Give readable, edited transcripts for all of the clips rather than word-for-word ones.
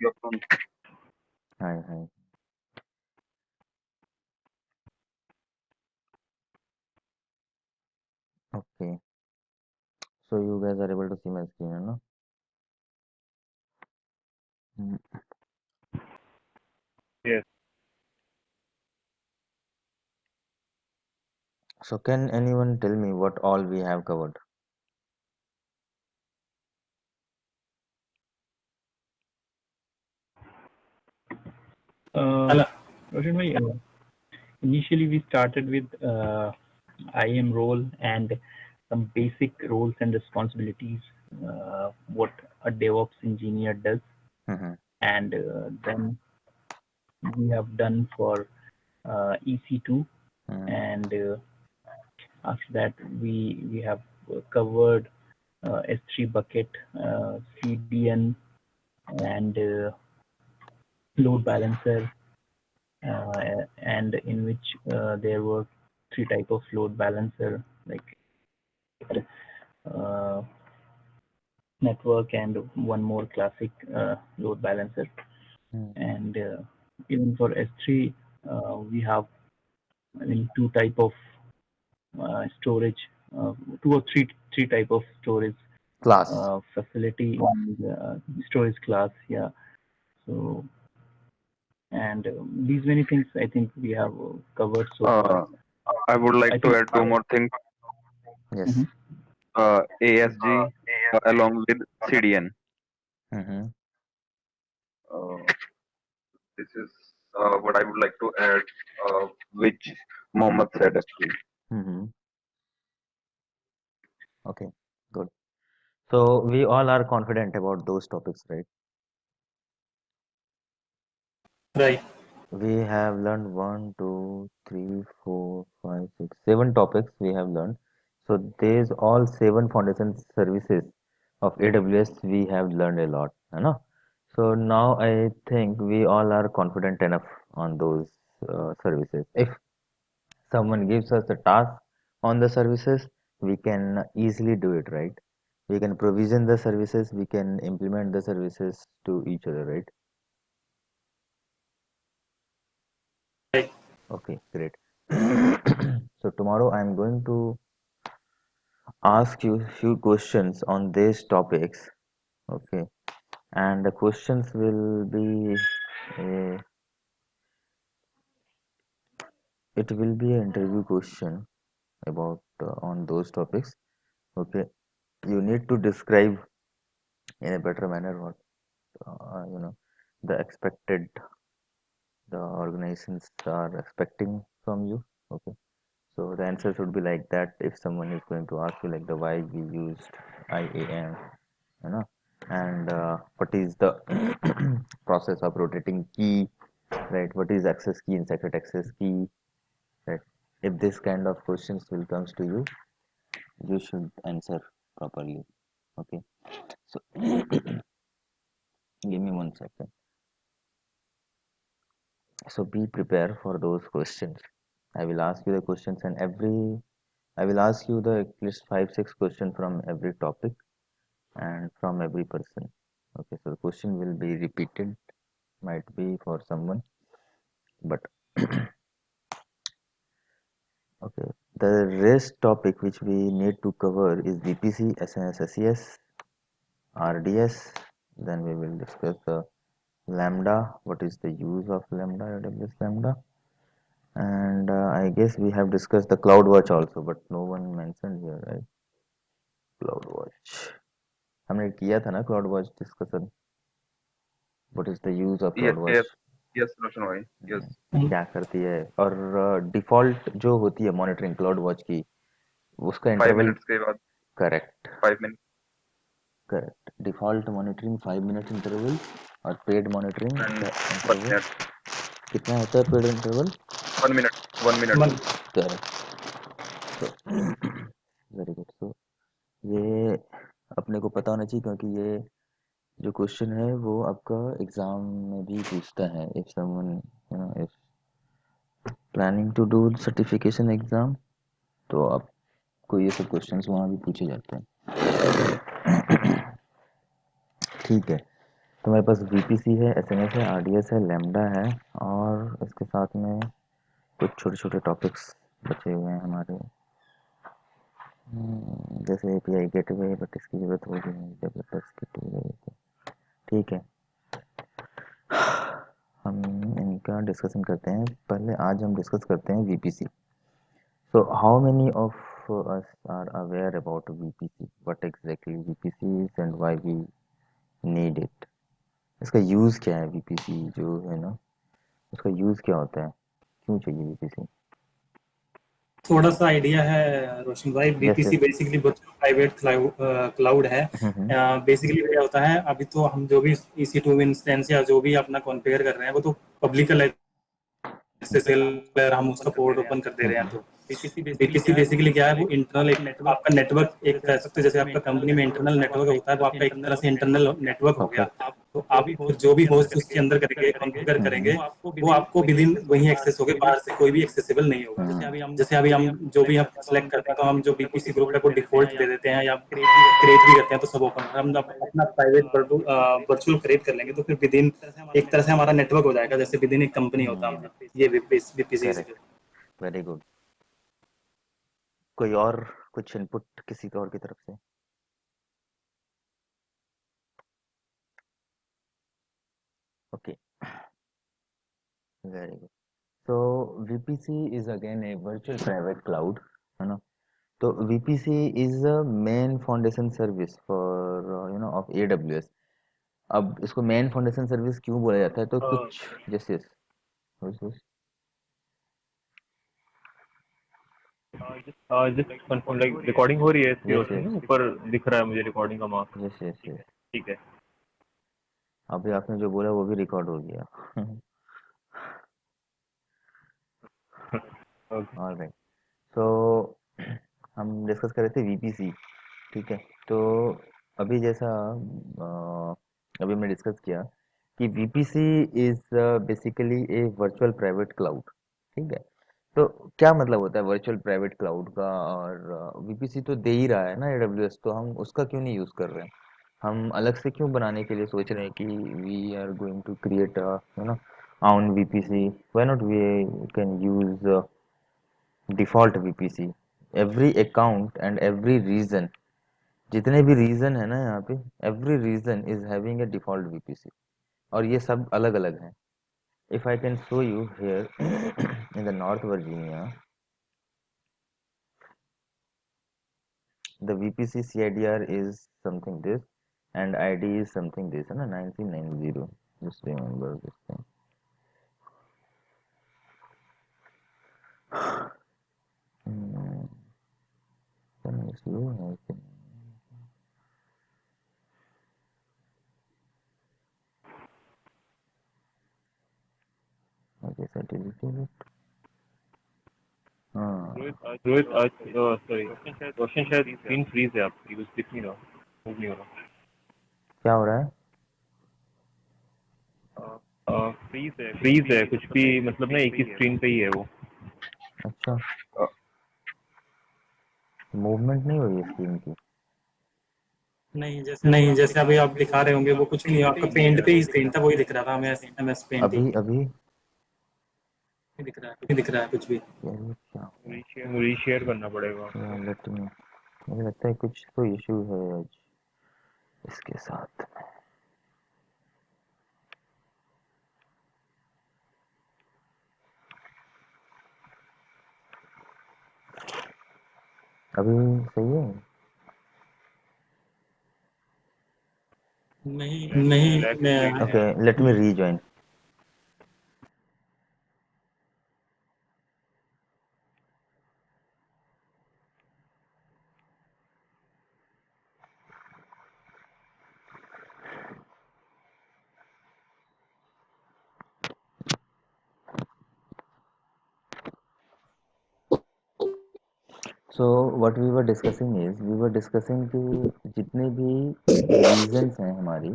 Good afternoon. Hi, hi. Okay. So you guys are able to see my screen, no? Mm. Yes. So can anyone tell me what all we have covered? Uh, Roshan bhai, initially we started with IAM role and some basic roles and responsibilities, what a DevOps engineer does, Mm-hmm. and then we have done for EC2, Mm-hmm. and after that we have covered S3 bucket, CDN, and load balancer, and in which there were three type of load balancer like uh, network and one more classic load balancer. And even for S3, we have two type of storage, two or three type of storage Class. facility and storage class. Yeah. So and these many things I think we have covered so far. Uh, I would I like to think. add two more things. Yes. Mhm. ASG along with CDN. Mm-hmm. Uh, this is what I would like to add, which Mohammed said actually. Mm-hmm. Okay. Good. So we all are confident about those topics, right? Right. We have learned one, two, three, four, five, six, seven topics we have learned. So these all seven foundation services of AWS we have learned a lot, you know. So now I think we all are confident enough on those services. If someone gives us a task on the services, we can easily do it, right? We can provision the services, we can implement the services to each other, right? Right. Okay, great. So tomorrow I'm going to ask you few questions on these topics. Okay, and the questions will be uh, it will be an interview question about on those topics. Okay, you need to describe in a better manner what the expected the organizations are expecting from you. Okay, so the answer should be like that. If someone is going to ask you like the why we used IAM, you know, and what is the process of rotating key, right? What is access key and secret access key, right? If this kind of questions will comes to you, you should answer properly. Okay, so give me 1 second. So be prepared for those questions. I will ask you the questions, and every I will ask you the at least 5 6 questions from every topic and from every person. Okay, so the question will be repeated, might be for someone, but okay. The rest topic which we need to cover is VPC, SNS, SES, RDS. Then we will discuss the Lambda. What is the use of Lambda, AWS Lambda? And I guess we have discussed the CloudWatch also, but no one mentioned here, right? CloudWatch. हमने किया था ना CloudWatch discussion. What is the use of Yes, CloudWatch? yes, yes, Roshan bhai. Yes, क्या करती है और default जो होती है मॉनिटरिंग क्लाउड वॉच की उसका 5 इंटरवल minutes के बाद correct 5 minutes. Correct default monitoring 5 minute interval और पेड मॉनिटरिंग And का 1 minute. इंटरवल कितना होता है paid interval 1 minute. 1 minute. Correct तो वेरी गुड सो ये अपने को पता होना चाहिए क्योंकि ये जो क्वेश्चन है वो आपका एग्जाम में भी पूछता है if someone you know if planning to do certification exam तो आपको ये सब क्वेश्चंस वहाँ भी पूछे जाते हैं ठीक है तो मेरे पास VPC है, SNS है, RDS है, लैम्डा है, और इसके साथ में कुछ छोटे छोटे टॉपिक्स बचे हुए हैं हमारे, जैसे API गेटवे, बट इसकी ज़रूरत होगी नहीं, डेवलपर्स की टूल है तो ठीक है। हम इनका डिस्कशन करते हैं। पहले आज हम डिस्कस करते हैं VPC। So how many of us are aware about VPC? What exactly VPC is and why we need it? इसका यूज़ क्या है? VPC जो है ना, उसका यूज़ क्या होता है, क्यों चाहिए VPC? थोड़ा सा आइडिया है रोशन भाई। Yes BPC yes. Basically private cloud है। बेसिकली क्या होता है, अभी तो हम जो भी EC2 इंस्टेंस या जो भी अपना कॉन्फ़िगर कर रहे हैं वो तो पब्लिक SSL हम उसका पोर्ट ओपन कर दे रहे हैं। तो बीपीसी बेसिकली क्या है, वो इंटरनल एक आपका नेटवर्क, एक कह सकते हैं जैसे आपका कंपनी में इंटरनल नेटवर्क होता है, वो आपका एक तरह से इंटरनल नेटवर्क हो गया। तो आप फिर जो भी होस्ट उसके अंदर करेंगे, कॉन्फ़िगर करेंगे, वो आपको विद इन वही एक्सेस होगे, बाहर से कोई भी एक्सेसिबल नहीं होगा। जैसे अभी हम जो भी हम सेलेक्ट करते हैं, तो हम जो बीपीसी ग्रुप है वो डिफॉल्ट दे देते हैं या क्रिएट भी करते हैं, तो सब ओपन। हम अपना प्राइवेट वर्चुअल क्रिएट कर लेंगे, तो फिर विद इन एक तरह से हमारा नेटवर्क हो जाएगा, जैसे विद इन एक कंपनी होता है हमारा। ये बीपीसी। Correct, very good. कोई और कुछ इनपुट किसी और की तरफ से? Okay, very good. So VPC is again a virtual private cloud, है ना? तो VPC is a main foundation service for of AWS। अब इसको मेन फाउंडेशन सर्विस क्यों बोला जाता है? तो कुछ जैसे जस्ट कंफर्म, लाइक रिकॉर्डिंग हो रही है इसकी यस रोशनी यस में, ऊपर दिख रहा है मुझे रिकॉर्डिंग का मार्क। Yes yes yes. ठीक है। अभी आपने जो बोला वो भी रिकॉर्ड हो गया। ओके। ऑलराइट। सो हम डिस्कस कर रहे थे VPC, ठीक है? तो अभी जैसा अभी हमने डिस्कस किया कि VPC is basically A virtual private cloud, ठीक है? तो क्या मतलब होता है वर्चुअल प्राइवेट क्लाउड का? और VPC तो दे ही रहा है ना AWS, तो हम उसका क्यों नहीं यूज़ कर रहे हैं? हम अलग से क्यों बनाने के लिए सोच रहे हैं कि we are going to create own VPC? Why not we can use default VPC? Every account and every region, जितने भी रीजन है ना यहाँ पे, every region is having a default VPC, और ये सब अलग अलग हैं। If I can show you here in the North Virginia, the VPC CIDR is something this and ID is something this, है ना, 1990। just remember this thing। slow है I think। okay so deleted it। हाँ रोहित आज sorry रोशन, शायद screen freeze है आपकी, कुछ दिख नहीं रहा, मूव नहीं हो रहा। क्या हो रहा है? फ्रीज है कुछ भी, मतलब ना एक ही स्क्रीन पे ही है वो। अच्छा, मूवमेंट नहीं हो रही है स्क्रीन की? नहीं, जैसे अभी आप दिखा रहे होंगे वो कुछ भी नहीं, आपका पेंट पे ही स्क्रीन था, वही दिख रहा था, MS पेंट ही अभी अभी नहीं दिख रहा है कुछ भी। यार ये क्या हो रहा रीशेयर करना पड़ेगा। है यार? लेट मी, मुझे लगता है कुछ तो इशू है आज इसके साथ। अभी सही है? नहीं, मैं okay, let me rejoin. So what we were discussing is, we were discussing कि जितने भी रीजन्स हैं हमारी,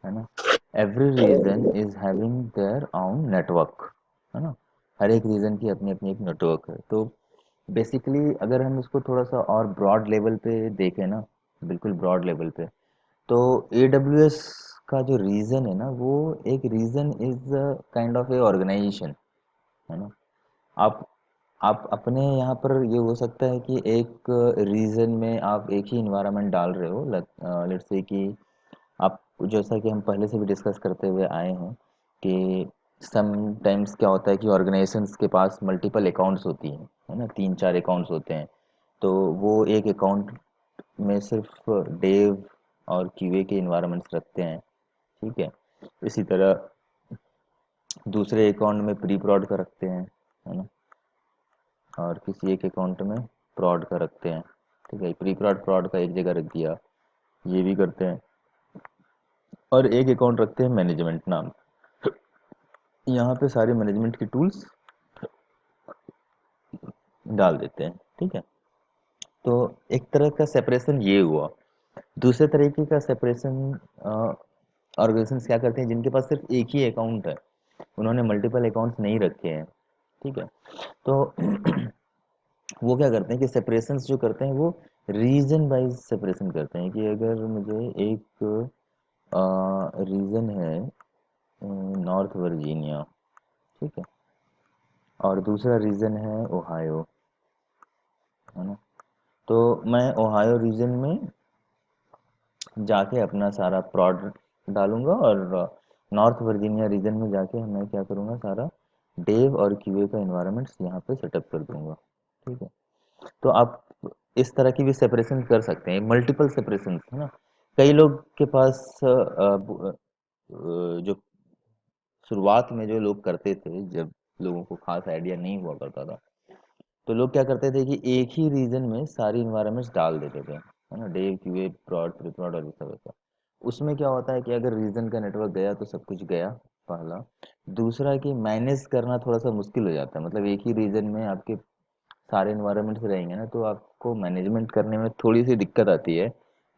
है ना, every region is having their own network, है ना? हर एक रीजन की अपनी अपनी एक नेटवर्क है। तो बेसिकली अगर हम इसको थोड़ा सा और ब्रॉड लेवल पे देखें ना, बिल्कुल ब्रॉड लेवल पे, तो AWS का जो रीजन है ना, वो एक region is kind of a organization, है ना। आप आप अपने यहाँ पर ये हो सकता है कि एक रीजन में आप एक ही इन्वायरमेंट डाल रहे हो। लेट्स से कि आप, जैसा कि हम पहले से भी डिस्कस करते हुए आए हैं कि समटाइम्स क्या होता है कि ऑर्गेनाइजेशंस के पास मल्टीपल अकाउंट्स होती हैं, है ना, 3-4 अकाउंट्स होते हैं। तो वो एक अकाउंट में सिर्फ डेव और क्यूए के इन्वायरमेंट्स रखते हैं, ठीक है। इसी तरह दूसरे अकाउंट में प्री प्रॉड का रखते हैं, है ना, और किसी एक अकाउंट में प्रॉड का रखते हैं, ठीक है। प्री प्रॉड प्रॉड का एक जगह रख दिया, ये भी करते हैं। और एक अकाउंट रखते हैं मैनेजमेंट नाम, यहाँ पे सारे मैनेजमेंट की टूल्स डाल देते हैं, ठीक है। तो एक तरह का सेपरेशन ये हुआ। दूसरे तरीके का सेपरेशन ऑर्गेनाइजेशंस क्या करते हैं जिनके पास सिर्फ एक ही अकाउंट है, उन्होंने मल्टीपल अकाउंट्स नहीं रखे हैं, ठीक है। तो वो क्या करते हैं कि सेपरेशंस जो करते हैं वो रीजन वाइज सेपरेशन करते हैं कि अगर मुझे एक रीजन है नॉर्थ वर्जीनिया, ठीक है, और दूसरा रीजन है ओहायो, है ना। तो मैं ओहायो रीजन में जाके अपना सारा प्रोड डालूंगा और नॉर्थ वर्जीनिया रीजन में जाके मैं क्या करूँगा, सारा डेव और क्यूए का इन्वायरमेंट्स यहाँ पे सेटअप कर दूंगा, ठीक है। तो आप इस तरह की भी सेपरेशन कर सकते हैं, मल्टीपल सेपरेशन, है ना। कई लोग के पास जो शुरुआत में जो लोग करते थे, जब लोगों को खास आइडिया नहीं हुआ करता था, तो लोग क्या करते थे कि एक ही रीजन में सारी इन्वायरमेंट्स डाल देते थे, है ना, डेव क्यूए प्रॉड प्री प्रॉड और ऐसा वैसा। उसमें क्या होता है कि अगर रीजन का नेटवर्क गया तो सब कुछ गया, पहला। दूसरा कि मैनेज करना थोड़ा सा मुश्किल हो जाता है, मतलब एक ही रीजन में आपके सारे इन्वायरमेंट्स रहेंगे ना, तो आपको मैनेजमेंट करने में थोड़ी सी दिक्कत आती है,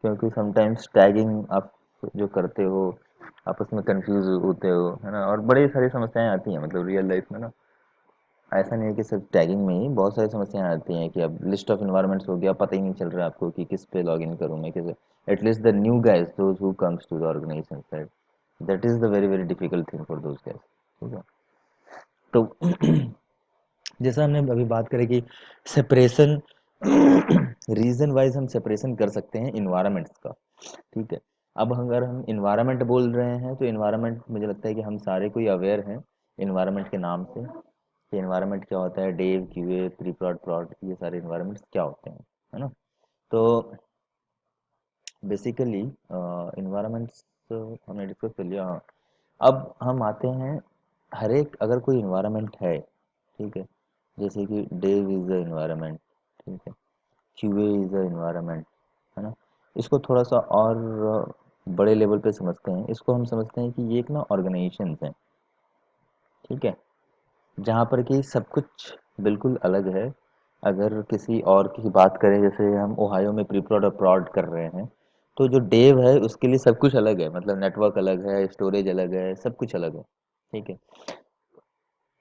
क्योंकि समटाइम्स टैगिंग आप जो करते हो आपस में कंफ्यूज होते हो, है ना, और बड़ी सारी समस्याएं आती हैं, मतलब रियल लाइफ में ना। ऐसा नहीं है कि सिर्फ टैगिंग में ही, बहुत सारी समस्याएं आती हैं कि अब लिस्ट ऑफ इन्वायरमेंट्स हो गया, पता ही नहीं चल रहा है आपको कि किस पे लॉग इन करूँ मैं, किस, at least the new guys those who comes to the organization, that is the very very difficult thing for those guys, ठीक है। तो जैसा हमने अभी बात करें कि सेपरेशन रीजन वाइज हम सेपरेशन कर सकते हैं इन्वायरमेंट्स का, ठीक है। अब अगर हम इन्वायरमेंट बोल रहे हैं तो इन्वायरमेंट मुझे लगता है कि हम सारे कोई अवेयर हैं इन्वायरमेंट के नाम से, कि इन्वायरमेंट क्या होता है, डेव क्यूए प्री प्रॉड प्रॉड, ये सारे इन्वायरमेंट्स क्या होते हैं, है ना। तो बेसिकली इन्वायरमेंट्स हमने डिस्कस कर लिया, हाँ। अब हम आते हैं, हर एक अगर कोई इन्वायरमेंट है, ठीक है, जैसे कि डेव इज द इन्वायरमेंट, ठीक है, क्यूए इज द इन्वायरमेंट, है ना। इसको थोड़ा सा और बड़े लेवल पे समझते हैं, इसको हम समझते हैं कि ये एक ना ऑर्गेनाइजेशन है, ठीक है, जहाँ पर कि सब कुछ बिल्कुल अलग है। अगर किसी और की बात करें, जैसे हम ओहायो में प्री प्रॉड और प्रॉड कर रहे हैं, तो जो डेव है उसके लिए सब कुछ अलग है, मतलब नेटवर्क अलग है, स्टोरेज अलग है, सब कुछ अलग है, ठीक है।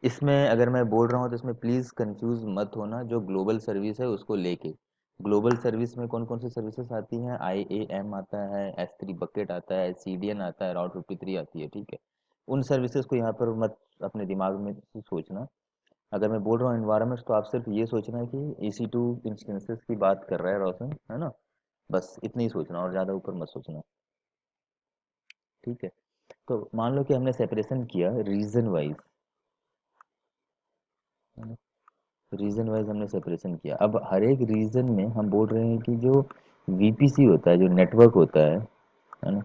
इसमें अगर मैं बोल रहा हूँ तो इसमें प्लीज़ कंफ्यूज मत होना, जो ग्लोबल सर्विस है उसको लेके। ग्लोबल सर्विस में कौन कौन सी सर्विसेज आती हैं, IAM आता है, S3 बकेट आता है, CDN आता है, राउट 53 आती है, ठीक है। उन सर्विसेज को यहाँ पर मत अपने दिमाग में सोचना। अगर मैं बोल रहा हूँ इन्वायरमेंट्स, तो आप सिर्फ ये सोचना है कि EC2 इंस्टेंसेस की बात कर रहा है रोशन, है ना, बस इतना ही सोचना और ज़्यादा ऊपर मत सोचना, ठीक है। तो मान लो कि हमने सेपरेशन किया रीजन वाइज, रीजन वाइज हमने सेपरेशन किया। अब हर एक रीजन में हम बोल रहे हैं कि जो VPC होता है, जो नेटवर्क होता है ना,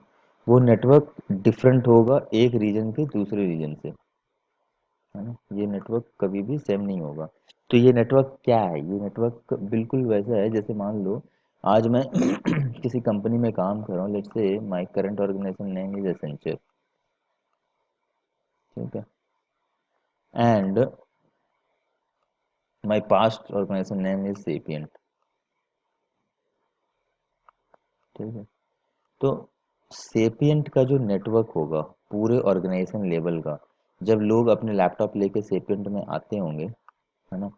वो नेटवर्क डिफरेंट होगा एक रीजन के दूसरे रीजन से, है ना। ये नेटवर्क कभी भी सेम नहीं होगा। तो ये नेटवर्क क्या है, ये नेटवर्क बिल्कुल वैसा है जैसे मान लो आज मैं किसी कंपनी में काम कर रहा हूँ, let's say my current organisation name is Accenture, ठीक है, and my past organisation name is Sapient, ठीक है। तो सेपिएंट का जो नेटवर्क होगा पूरे ऑर्गेनाइजेशन लेवल का, जब लोग अपने लैपटॉप लेके सेपिएंट में आते होंगे, है ना,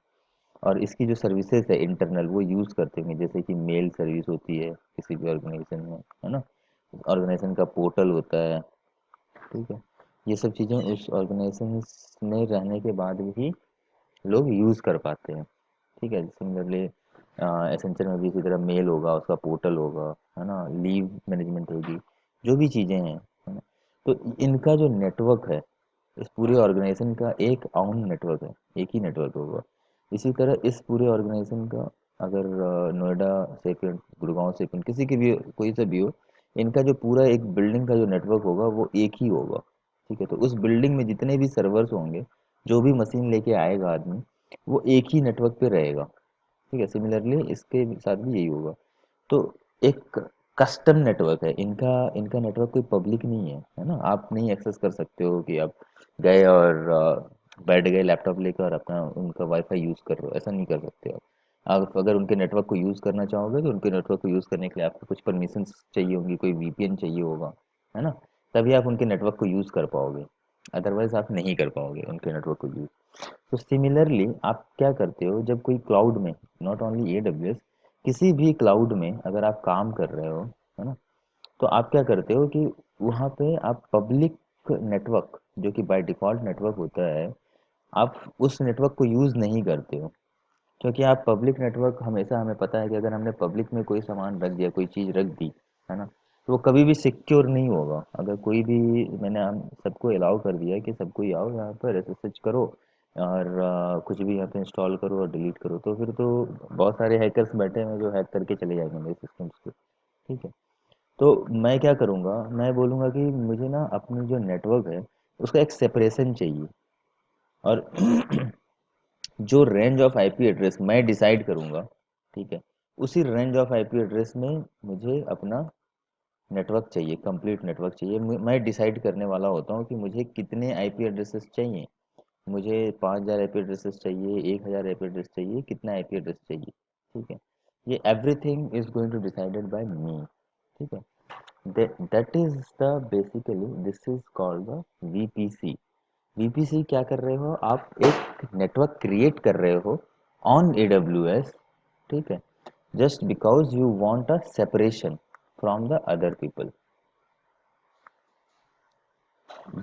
और इसकी जो सर्विसेज है इंटरनल वो यूज़ करते होंगे, जैसे कि मेल सर्विस होती है किसी भी ऑर्गेनाइजेशन में, है ना, ऑर्गेनाइजेशन का पोर्टल होता है, ठीक है। ये सब चीज़ें उस ऑर्गेनाइजेशन में रहने के बाद भी लोग यूज़ कर पाते हैं। ठीक है। सिमिलरली एसेंचर में भी इसी तरह मेल होगा, उसका पोर्टल होगा, है ना, लीव मैनेजमेंट होगी, जो भी चीज़ें हैं, है ना। तो इनका जो नेटवर्क है, इस पूरे ऑर्गेनाइजेशन का एक आउन नेटवर्क है, एक ही नेटवर्क होगा। इसी तरह इस पूरे ऑर्गेनाइजेशन का अगर नोएडा सेकंड, गुड़गांव सेकंड, किसी की भी कोई सा भी हो, इनका जो पूरा एक बिल्डिंग का जो नेटवर्क होगा वो एक ही होगा। ठीक है। तो उस बिल्डिंग में जितने भी सर्वर्स होंगे, जो भी मशीन लेके आएगा आदमी, वो एक ही नेटवर्क पे रहेगा। ठीक है। सिमिलरली इसके साथ भी यही होगा। तो एक कस्टम नेटवर्क है इनका। इनका नेटवर्क कोई पब्लिक नहीं है ना। आप नहीं एक्सेस कर सकते हो कि आप गए और बैठ गए लैपटॉप लेकर और अपना उनका वाईफाई यूज़ कर रहे हो, ऐसा नहीं कर सकते आप अगर उनके नेटवर्क को यूज़ करना चाहोगे तो उनके नेटवर्क को यूज़ करने के लिए आपको कुछ परमिशंस चाहिए होंगी, कोई वीपीएन चाहिए होगा, है ना। तभी आप उनके नेटवर्क को यूज़ कर पाओगे, अदरवाइज आप नहीं कर पाओगे उनके नेटवर्क को यूज़। तो सिमिलरली आप क्या करते हो, जब कोई क्लाउड में, नॉट ओनली एडब्ल्यूएस, किसी भी क्लाउड में अगर आप काम कर रहे हो, है ना, तो आप क्या करते हो कि वहाँ पे आप पब्लिक नेटवर्क, जो कि बाय डिफ़ॉल्ट नेटवर्क होता है, आप उस नेटवर्क को यूज़ नहीं करते हो। क्योंकि आप पब्लिक नेटवर्क, हमेशा हमें पता है कि अगर हमने पब्लिक में कोई सामान रख दिया, कोई चीज़ रख दी, है ना, तो वो कभी भी सिक्योर नहीं होगा। अगर कोई भी, मैंने हम सबको अलाउ कर दिया कि सबको ही आओ यहाँ पर एसएसएच करो और कुछ भी यहाँ पे इंस्टॉल करो और डिलीट करो, तो फिर तो बहुत सारे हैकर्स बैठे हैं जो हैक करके चले जाएंगे मेरे सिस्टम्स को। ठीक है। तो मैं क्या करूँगा, मैं बोलूँगा कि मुझे ना अपनी जो नेटवर्क है उसका एक सेपरेशन चाहिए, और जो रेंज ऑफ आईपी एड्रेस मैं डिसाइड करूँगा, ठीक है, उसी रेंज ऑफ आईपी एड्रेस में मुझे अपना नेटवर्क चाहिए, कंप्लीट नेटवर्क चाहिए। मैं डिसाइड करने वाला होता हूँ कि मुझे कितने आईपी एड्रेसेस चाहिए। मुझे 5000 आईपी एड्रेसेस चाहिए, 1000 आईपी एड्रेस चाहिए, कितना आईपी एड्रेस चाहिए। ठीक है। ये everything is going to decided by me. ठीक है। That is the basically this is called the VPC. VPC क्या कर रहे हो आप, एक नेटवर्क क्रिएट कर रहे हो ऑन एडब्ल्यूएस। ठीक है। Just because you want a separation from the other people.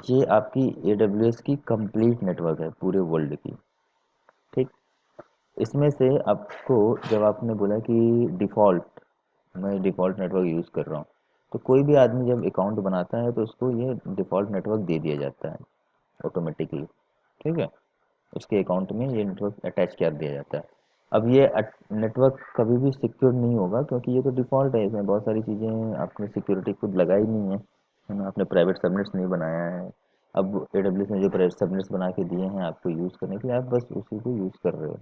ये आपकी एडब्ल्यूएस की कंप्लीट नेटवर्क है पूरे वर्ल्ड की। ठीक। इसमें से आपको, जब आपने बोला कि डिफ़ॉल्ट, मैं डिफ़ॉल्ट नेटवर्क यूज़ कर रहा हूँ, तो कोई भी आदमी जब अकाउंट बनाता है तो उसको ये डिफ़ॉल्ट नेटवर्क दे दिया जाता है ऑटोमेटिकली। ठीक है। उसके अकाउंट में ये नेटवर्क अटैच कर दिया जाता है। अब ये नेटवर्क कभी भी सिक्योर नहीं होगा, क्योंकि ये तो डिफ़ॉल्ट है, इसमें बहुत सारी चीज़ें आपने सिक्योरिटी खुद लगाई नहीं है ना, आपने प्राइवेट सबनेट्स नहीं बनाया है। अब एडब्ल्यूएस ने जो प्राइवेट सबनेट्स बना के दिए हैं आपको यूज़ करने के लिए, आप बस उसी को यूज़ कर रहे हो।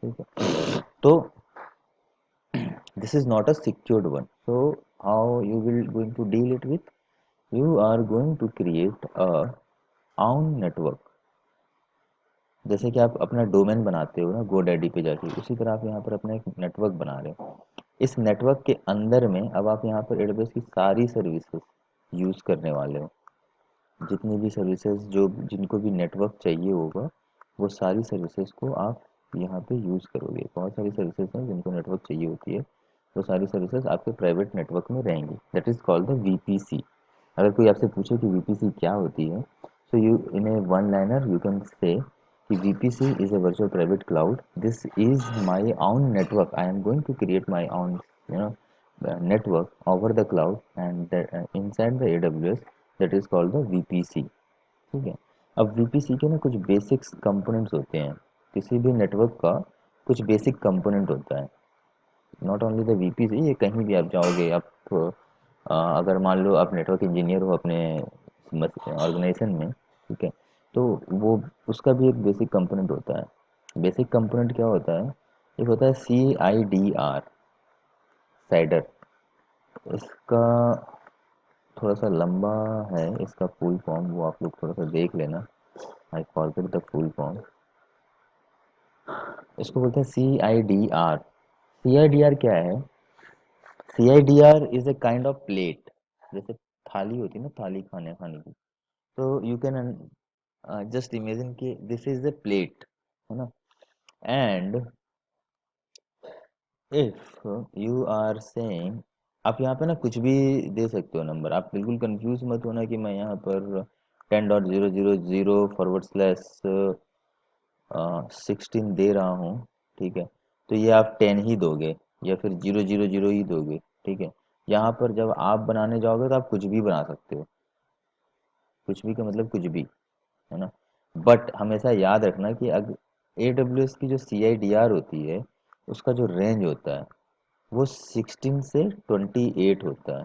ठीक है। तो this is not a secured one. So how you will going to deal it with, you are going to create a own network। जैसे कि आप अपना डोमेन बनाते हो ना GoDaddy पे जाके, उसी तरह आप यहाँ पर अपना एक नेटवर्क बना रहे हो। इस नेटवर्क के अंदर में अब आप यहाँ पर AWS की सारी सर्विसेज यूज़ करने वाले हो। जितनी भी सर्विसेज, जो जिनको भी नेटवर्क चाहिए होगा, वो सारी सर्विसेज को आप यहाँ पे यूज़ करोगे। बहुत सारी सर्विसेज हैं जिनको नेटवर्क चाहिए होती है, वो सारी सर्विसेज आपके प्राइवेट नेटवर्क में रहेंगी। That is called the VPC. अगर कोई आपसे पूछे कि वीपीसी क्या होती है, so you in a one liner you can say कि VPC is a virtual private cloud. This is my own network. I am going to create my own, you know, network over the cloud, and inside the AWS, that is called the VPC। ठीक है। अब VPC के ना कुछ basics components होते हैं। किसी भी नेटवर्क का कुछ बेसिक कंपोनेंट होता है। नॉट ओनली द VPC, ये कहीं भी आप जाओगे, आप अगर मान लो आप नेटवर्क इंजीनियर हो अपने ऑर्गेनाइजेशन में, ठीक है, तो वो उसका भी एक बेसिक कंपोनेंट होता है। बेसिक कंपोनेंट क्या होता है, एक होता है CIDR, साइडर। इसका थोड़ा सा लंबा है, इसका फुल फॉर्म, वो आप लोग थोड़ा सा देख लेना। I forget the full form. इसको बोलते हैं CIDR। CIDR क्या है, CIDR is a kind of plate. जैसे थाली होती है ना, थाली खाने खाने की, तो यू कैन जस्ट इमेजिन कि दिस इज ए प्लेट, है ना। And if you are saying आप यहाँ पे ना कुछ भी दे सकते हो नंबर, आप बिल्कुल कंफ्यूज मत होना कि मैं यहाँ पर 10.000/16 दे रहा हूँ, ठीक है, तो ये आप 10 ही दोगे या फिर 000 ही दोगे, ठीक है। यहाँ पर जब आप बनाने जाओगे तो आप कुछ भी बना सकते हो, कुछ भी का मतलब कुछ भी, है ना। बट हमेशा याद रखना कि अगर AWS की जो CIDR होती है उसका जो रेंज होता है वो 16 से 28 होता है।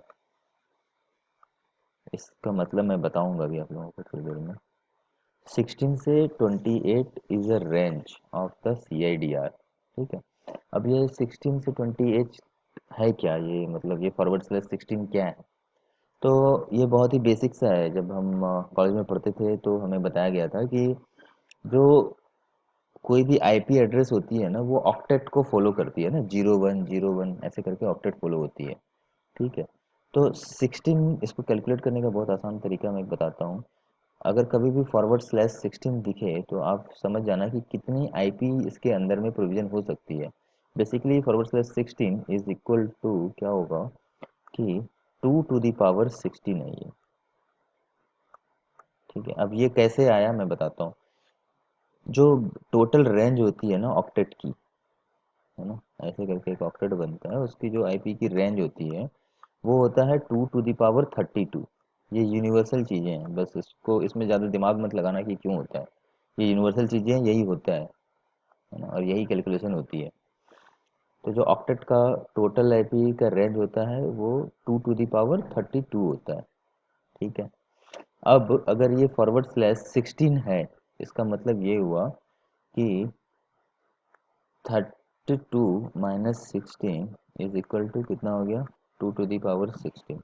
इसका मतलब मैं बताऊंगा अभी आप लोगों को थोड़ी देर में। 16 से 28 is a range of the CIDR, ठीक है। अब ये 16 से 28 है क्या, ये मतलब ये /16 क्या है? तो ये बहुत ही बेसिक सा है। जब हम कॉलेज में पढ़ते थे तो हमें बताया गया था कि जो कोई भी IP एड्रेस होती है ना वो ऑक्टेट को फॉलो करती है ना, 0101 ऐसे करके ऑक्टेट फॉलो होती है, ठीक है। तो 16 इसको कैलकुलेट करने का बहुत आसान तरीका मैं बताता हूँ। अगर कभी भी /16 दिखे तो आप समझ जाना कि कितनी IP इसके अंदर में प्रोविजन हो सकती है। बेसिकली /16 इज इक्वल टू क्या होगा कि 2⁻16 है ये, ठीक है। अब ये कैसे आया मैं बताता हूँ। जो टोटल रेंज होती है ना ऑक्टेट की, है ना, ऐसे करके एक ऑक्टेट बनता है, उसकी जो IP की रेंज होती है वो होता है 2⁻32। ये यूनिवर्सल चीज़ें हैं, बस इसको इसमें ज़्यादा दिमाग मत लगाना कि क्यों होता है, ये यूनिवर्सल चीज़ें हैं, यही होता है ना, और यही कैलकुलेशन होती है। तो जो ऑक्टेट का टोटल IP का रेंज होता है वो 2⁻32 होता है, ठीक है। अब अगर ये /16 है, इसका मतलब ये हुआ कि 32 - 16 इज इक्वल टू कितना हो गया, 2⁻16।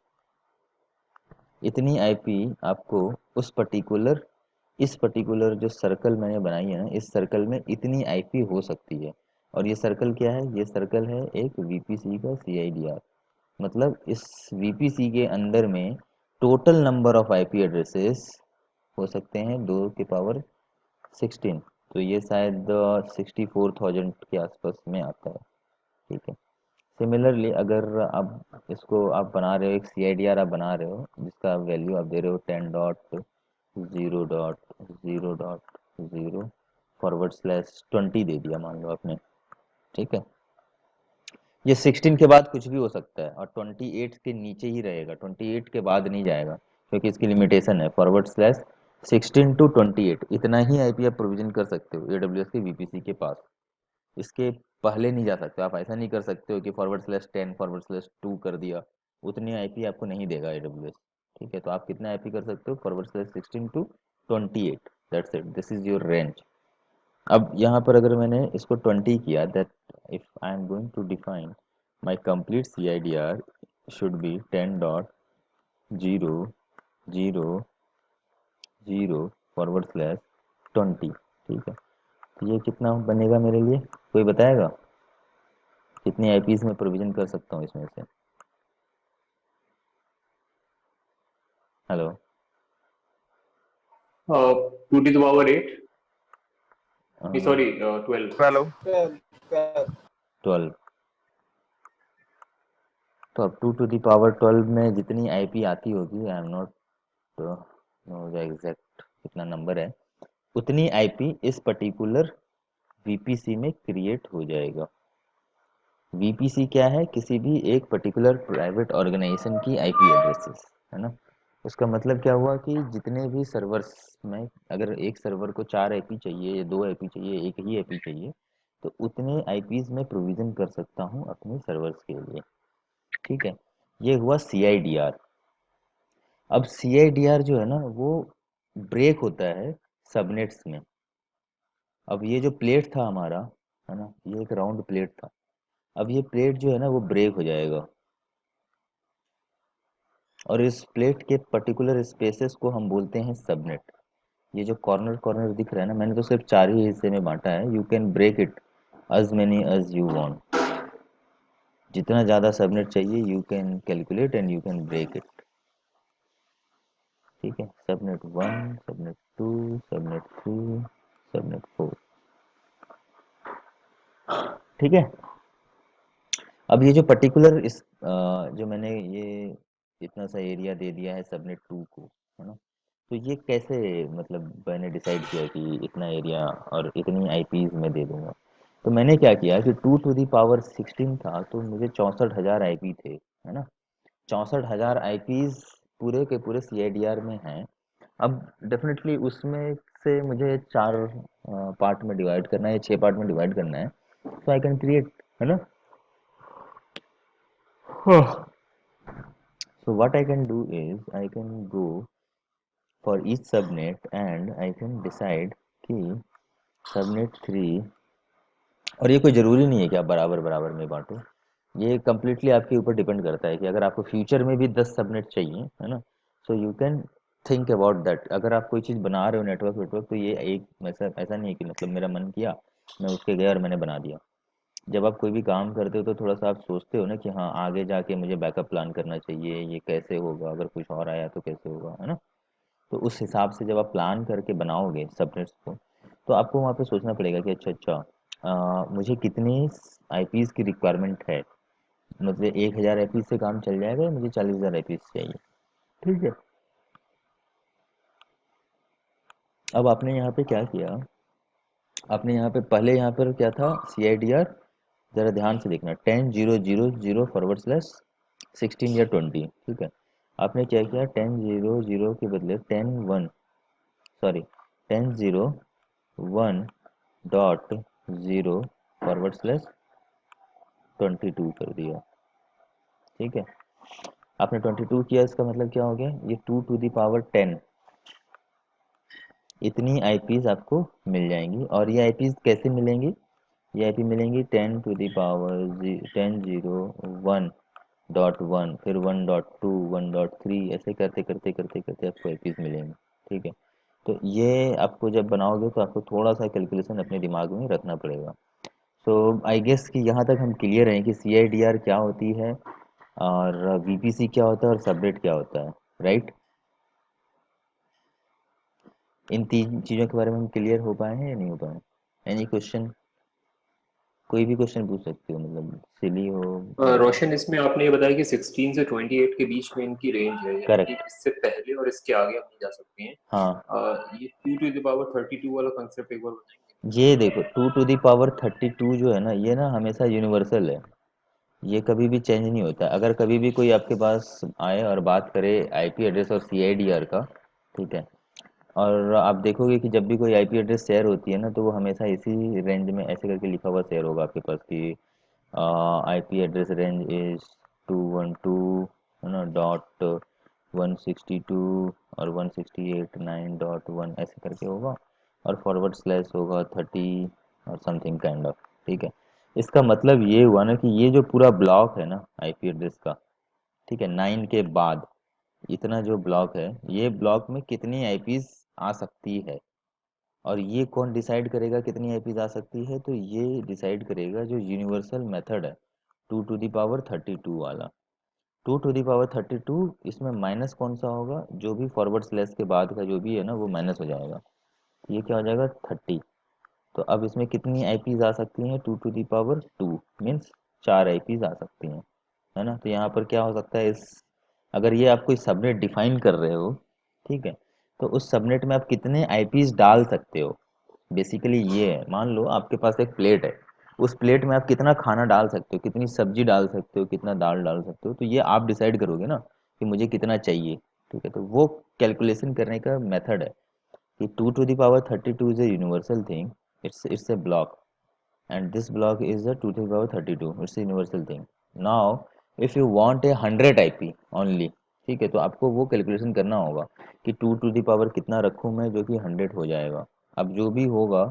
इतनी IP आपको उस पर्टिकुलर इस पर्टिकुलर जो सर्कल मैंने बनाई है ना, इस सर्कल में इतनी IP हो सकती है। और ये सर्कल क्या है, ये सर्कल है एक VPC का CIDR। मतलब इस VPC के अंदर में total number of IP addresses हो सकते हैं 2⁻16। तो ये शायद 64,000 के आसपास में आता है, ठीक है। सिमिलरली अगर आप इसको आप बना रहे हो, एक CIDR आप बना रहे हो जिसका वैल्यू आप दे रहे हो 10.0.0.0/20 दे दिया मान लो आपने, ठीक है। ये 16 के बाद कुछ भी हो सकता है और 28 के नीचे ही रहेगा, 28 के बाद नहीं जाएगा, क्योंकि इसकी लिमिटेशन है /16 to 28 इतना ही IP आप प्रोविजन कर सकते हो AWS के VPC के पास। इसके पहले नहीं जा सकते आप, ऐसा नहीं कर सकते हो कि /10 /2 कर दिया, उतनी IP आपको नहीं देगा AWS, ठीक है। तो आप कितना IP कर सकते हो, /16 to 28, that's it, this is your range. अब यहाँ पर अगर मैंने इसको 20 किया, that if I am going to define my complete CIDR should be 10.0.0.0/20, ठीक है। तो ये कितना बनेगा मेरे लिए, कोई बताएगा कितनी IPs में प्रोविजन कर सकता हूँ इसमें से? Hello, 2⁸ sorry 12. 12. 12। तो अब 2⁻12 में जितनी IP आती होगी, I am not know the exact कितना नंबर है, उतनी IP इस पर्टिकुलर VPC में क्रिएट हो जाएगा। VPC क्या है, किसी भी एक पर्टिकुलर प्राइवेट ऑर्गेनाइजेशन की IP एड्रेसेस, है ना। उसका मतलब क्या हुआ कि जितने भी सर्वर्स में, अगर एक सर्वर को 4 IP चाहिए या 2 IP चाहिए, एक ही IP चाहिए, तो उतने IPs में प्रोविजन कर सकता हूँ अपने सर्वर्स के लिए, ठीक है। ये हुआ CIDR। अब CIDR जो है ना वो ब्रेक होता है सबनेट्स में। अब ये जो प्लेट था हमारा, है ना, ये एक राउंड प्लेट था, अब ये प्लेट जो है ना वो ब्रेक हो जाएगा और इस प्लेट के पर्टिकुलर स्पेसेस को हम बोलते हैं सबनेट। ये जो कॉर्नर कॉर्नर दिख रहा है ना, मैंने तो सिर्फ 4 ही हिस्से में बांटा है, you can break it as many as you want। जितना ज़्यादा सबनेट चाहिए you can calculate and you can break it, ठीक है। सबनेट 1, सबनेट 2, सबनेट 3, सबनेट 4, ठीक है। अब ये जो पर्टिकुलर इस जो मैंने ये इतना सा एरिया दे दिया है सबनेट 2 को, है ना, तो ये कैसे मतलब मैंने डिसाइड किया कि इतना एरिया और इतनी आईपीज में दे दूंगा। तो मैंने क्या किया कि 2 to the power 16 था, तो मुझे 64,000 आईपी थे, है ना। 64,000 आईपीज पूरे के पूरे सीआईडीआर में हैं। अब डेफिनेटली उसमें से मुझे 4 पार्ट में डिवाइड करना है, 6 पार्ट में डिवाइड करना है, तो आई कैन क्रिएट, है ना। So what I can do is I can go for each subnet and I can decide कि सबनेट 3, और ये कोई ज़रूरी नहीं है कि आप बराबर बराबर में बांटो, ये कम्प्लीटली आपके ऊपर डिपेंड करता है कि अगर आपको फ्यूचर में भी 10 सबनेट चाहिए, है ना, so you can think about that. अगर आप कोई चीज़ बना रहे हो नेटवर्क वेटवर्क, तो ये एक ऐसा नहीं है कि मतलब मेरा मन किया मैं उसके गया और मैंने बना दिया। जब आप कोई भी काम करते हो तो थोड़ा सा आप सोचते हो ना कि हाँ आगे जाके मुझे बैकअप प्लान करना चाहिए, ये कैसे होगा, अगर कुछ और आया तो कैसे होगा, है ना। तो उस हिसाब से जब आप प्लान करके बनाओगे सबनेट्स को, तो आपको वहाँ पे सोचना पड़ेगा कि अच्छा अच्छा मुझे कितनी आईपीज़ की रिक्वायरमेंट है, मतलब 1,000 आईपीज़ से काम चल जाएगा या मुझे 40,000 आईपीज़ चाहिए, ठीक है। अब आपने यहाँ पे क्या किया, आपने यहाँ पे पहले यहाँ पर क्या था सी आई डी आर, ज़रा ध्यान से देखना, 10,000/16 या 20, ठीक है। आपने क्या किया, 10,000 के बदले 10,001.0/22 कर दिया, ठीक है। आपने 22 किया, इसका मतलब क्या हो गया, ये 2 to the power 10 इतनी आईपीज आपको मिल जाएंगी। और ये आईपीज कैसे मिलेंगी, ये आईपी मिलेंगी 10 to the power 1.1, फिर 1.2, 1.3, ऐसे करते करते करते करते आपको आईपीज मिलेंगी, ठीक है। तो ये आपको जब बनाओगे तो आपको थोड़ा सा कैलकुलेशन अपने दिमाग में रखना पड़ेगा। सो आई गेस कि यहाँ तक हम क्लियर हैं कि सी आई डी आर क्या होती है और वीपीसी क्या होता है और सबनेट क्या होता है, राइट। इन 3 चीज़ों के बारे में हम क्लियर हो पाए हैं या नहीं हो पाए। एनी क्वेश्चन, कोई भी क्वेश्चन पूछ सकते हो, मतलब सिली हो। रोशन, इसमें आपने ये बताया कि 16 से 28 के बीच में इनकी रेंज है, यानी कि करेक्ट, इससे पहले और इसके आगे हम नहीं जा सकते हैं। हाँ। ये 2 to the power 32 वाला कंसेप्ट एक बार बताएंगे। ये देखो 2 to the power 32 जो है ना, ये ना हमेशा यूनिवर्सल है, ये कभी भी चेंज नहीं होता। अगर कभी भी कोई आपके पास आए और बात करे आईपी एड्रेस और सीआईडीआर का, ठीक है, और आप देखोगे कि जब भी कोई आईपी एड्रेस शेयर होती है ना, तो वो हमेशा इसी रेंज में ऐसे करके लिखा हुआ शेयर होगा आपके पास कि आईपी एड्रेस रेंज इज 212, है ना, .162 और 168.9.1 ऐसे करके होगा, और फॉरवर्ड स्लैश होगा 30 और समथिंग काइंड ऑफ, ठीक है। इसका मतलब ये हुआ ना कि ये जो पूरा ब्लॉक है ना आईपी एड्रेस का, ठीक है, 9 के बाद इतना जो ब्लॉक है, ये ब्लॉक में कितनी आईपीज आ सकती है, और ये कौन डिसाइड करेगा कितनी आईपीज आ सकती है, तो ये डिसाइड करेगा जो यूनिवर्सल मेथड है 2 to the power 32 वाला। 2 to the power 32, इसमें माइनस कौन सा होगा, जो भी फॉरवर्ड स्लैश के बाद का जो भी है ना वो माइनस हो जाएगा, ये क्या हो जाएगा 30। तो अब इसमें कितनी आईपीज आ सकती हैं, 2 to the power 2 means 4 IPs आ सकती हैं, है ना। तो यहाँ पर क्या हो सकता है, इस अगर ये आप कोई सबनेट डिफाइन कर रहे हो, ठीक है, तो उस सबनेट में आप कितने आईपीज डाल सकते हो, बेसिकली ये है। मान लो आपके पास एक प्लेट है, उस प्लेट में आप कितना खाना डाल सकते हो, कितनी सब्जी डाल सकते हो, कितना दाल डाल सकते हो, तो ये आप डिसाइड करोगे ना कि मुझे कितना चाहिए, ठीक है। तो वो कैलकुलेशन करने का मेथड है कि 2 to the power 32 is a universal thing, it's a block, and this block is a 2 to the power 32, it's a universal thing. Now if you want a 100 IP only, ठीक है, तो आपको वो calculation करना होगा कि 2 to the power कितना रखूँ मैं जो कि 100 हो जाएगा। अब जो भी होगा,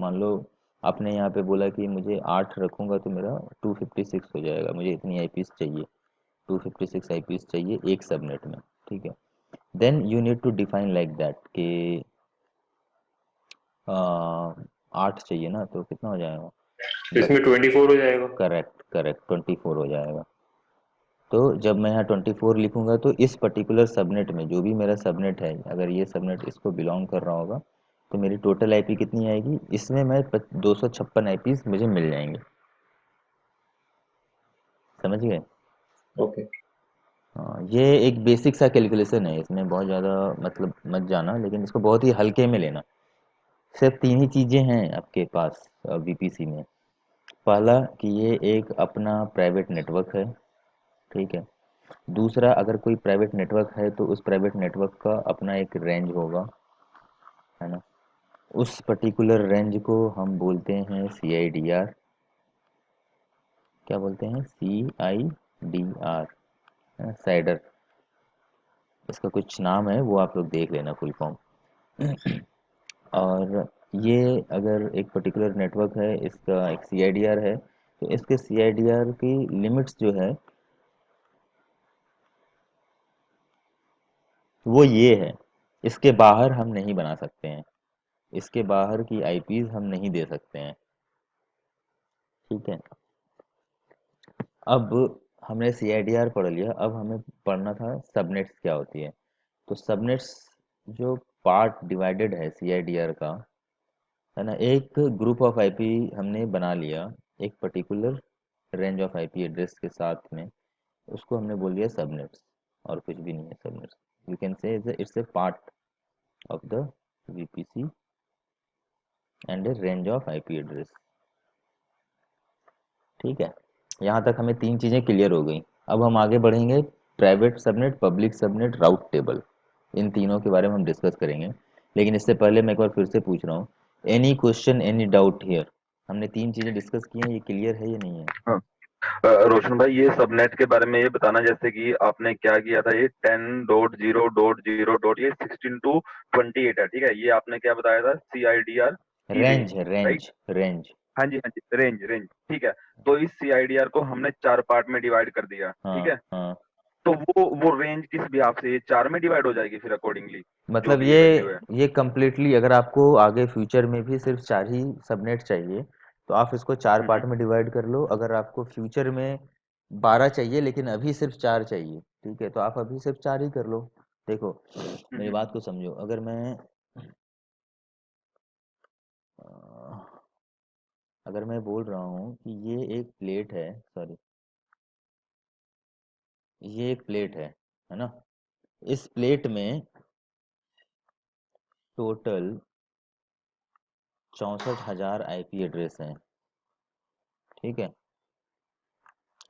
मान लो आपने यहाँ पे बोला कि मुझे 8 रखूँगा तो मेरा 256 हो जाएगा, मुझे इतनी आईपीस चाहिए, 256 आईपीस चाहिए एक सबनेट में, ठीक है। Then you need to define like that कि 8 चाहिए ना, तो कितना हो जाएगा, इसमें 24 हो जाएगा। करेक्ट करेक्ट 24 हो जाएगा। तो जब मैं यहाँ 24 लिखूंगा तो इस पर्टिकुलर सबनेट में जो भी मेरा सबनेट है, अगर ये सबनेट इसको बिलोंग कर रहा होगा, तो मेरी टोटल आईपी कितनी आएगी, इसमें मैं 256 आईपीज मुझे मिल जाएंगे, समझ गए। ओके। ये एक बेसिक सा कैलकुलेशन है, इसमें बहुत ज़्यादा मतलब मत जाना, लेकिन इसको बहुत ही हल्के में लेना। सिर्फ तीन ही चीज़ें हैं आपके पास वीपीसी में। पहला कि ये एक अपना प्राइवेट नेटवर्क है, ठीक है। दूसरा, अगर कोई प्राइवेट नेटवर्क है तो उस प्राइवेट नेटवर्क का अपना एक रेंज होगा, है ना। उस पर्टिकुलर रेंज को हम बोलते हैं CIDR। क्या बोलते हैं? CIDR, cider. इसका कुछ नाम है, वो आप लोग देख लेना फुल फॉर्म। और ये अगर एक पर्टिकुलर नेटवर्क है, इसका एक CIDR है, तो इसके CIDR की लिमिट्स जो है वो ये है, इसके बाहर हम नहीं बना सकते हैं, इसके बाहर की IPs हम नहीं दे सकते हैं, ठीक है। अब हमने CIDR पढ़ लिया, अब हमें पढ़ना था सबनेट्स क्या होती है। तो सबनेट्स जो पार्ट डिवाइडेड है CIDR का, है ना, एक ग्रुप ऑफ IP हमने बना लिया एक particular range of IP address के साथ में, उसको हमने बोल दिया सबनेट्स, और कुछ भी नहीं है subnets. You can say it's a part of the VPC and A range of IP address, ठीक है। यहाँ तक हमें तीन चीज़ें क्लियर हो गई। अब हम आगे बढ़ेंगे, private subnet, public subnet, route table, इन तीनों के बारे में हम डिस्कस करेंगे। लेकिन इससे पहले मैं एक बार फिर से पूछ रहा हूँ, any question, any doubt here? हमने तीन चीज़ें डिस्कस की हैं, ये क्लियर है या नहीं है? हाँ। रोशन भाई, ये सबनेट के बारे में ये बताना, जैसे कि आपने क्या किया था, ये 10.0.0. ये 16 to 28 है, ठीक है। ये आपने क्या बताया था? CIDR की रेंज रेंज, है, राइट? रेंज। हाँ जी, हाँ जी, रेंज रेंज, ठीक है। तो इस CIDR को हमने 4 पार्ट में डिवाइड कर दिया, ठीक हाँ है। हाँ। तो वो रेंज किस भी आपसे ये 4 में डिवाइड हो जाएगी फिर अकॉर्डिंगली, जो मतलब भी ये वैल्यू है। ये कम्प्लीटली, अगर आपको आगे फ्यूचर में भी सिर्फ 4 ही सबनेट चाहिए तो आप इसको 4 हम्म, पार्ट में डिवाइड कर लो। अगर आपको फ्यूचर में 12 चाहिए लेकिन अभी सिर्फ 4 चाहिए, ठीक है, तो आप अभी सिर्फ 4 ही कर लो। देखो, मेरी हम्म, बात को समझो। अगर अ, अगर मैं बोल रहा हूँ कि ये एक प्लेट है, सॉरी, ये एक प्लेट है ना। इस प्लेट में टोटल 64,000 IP एड्रेस हैं, ठीक है।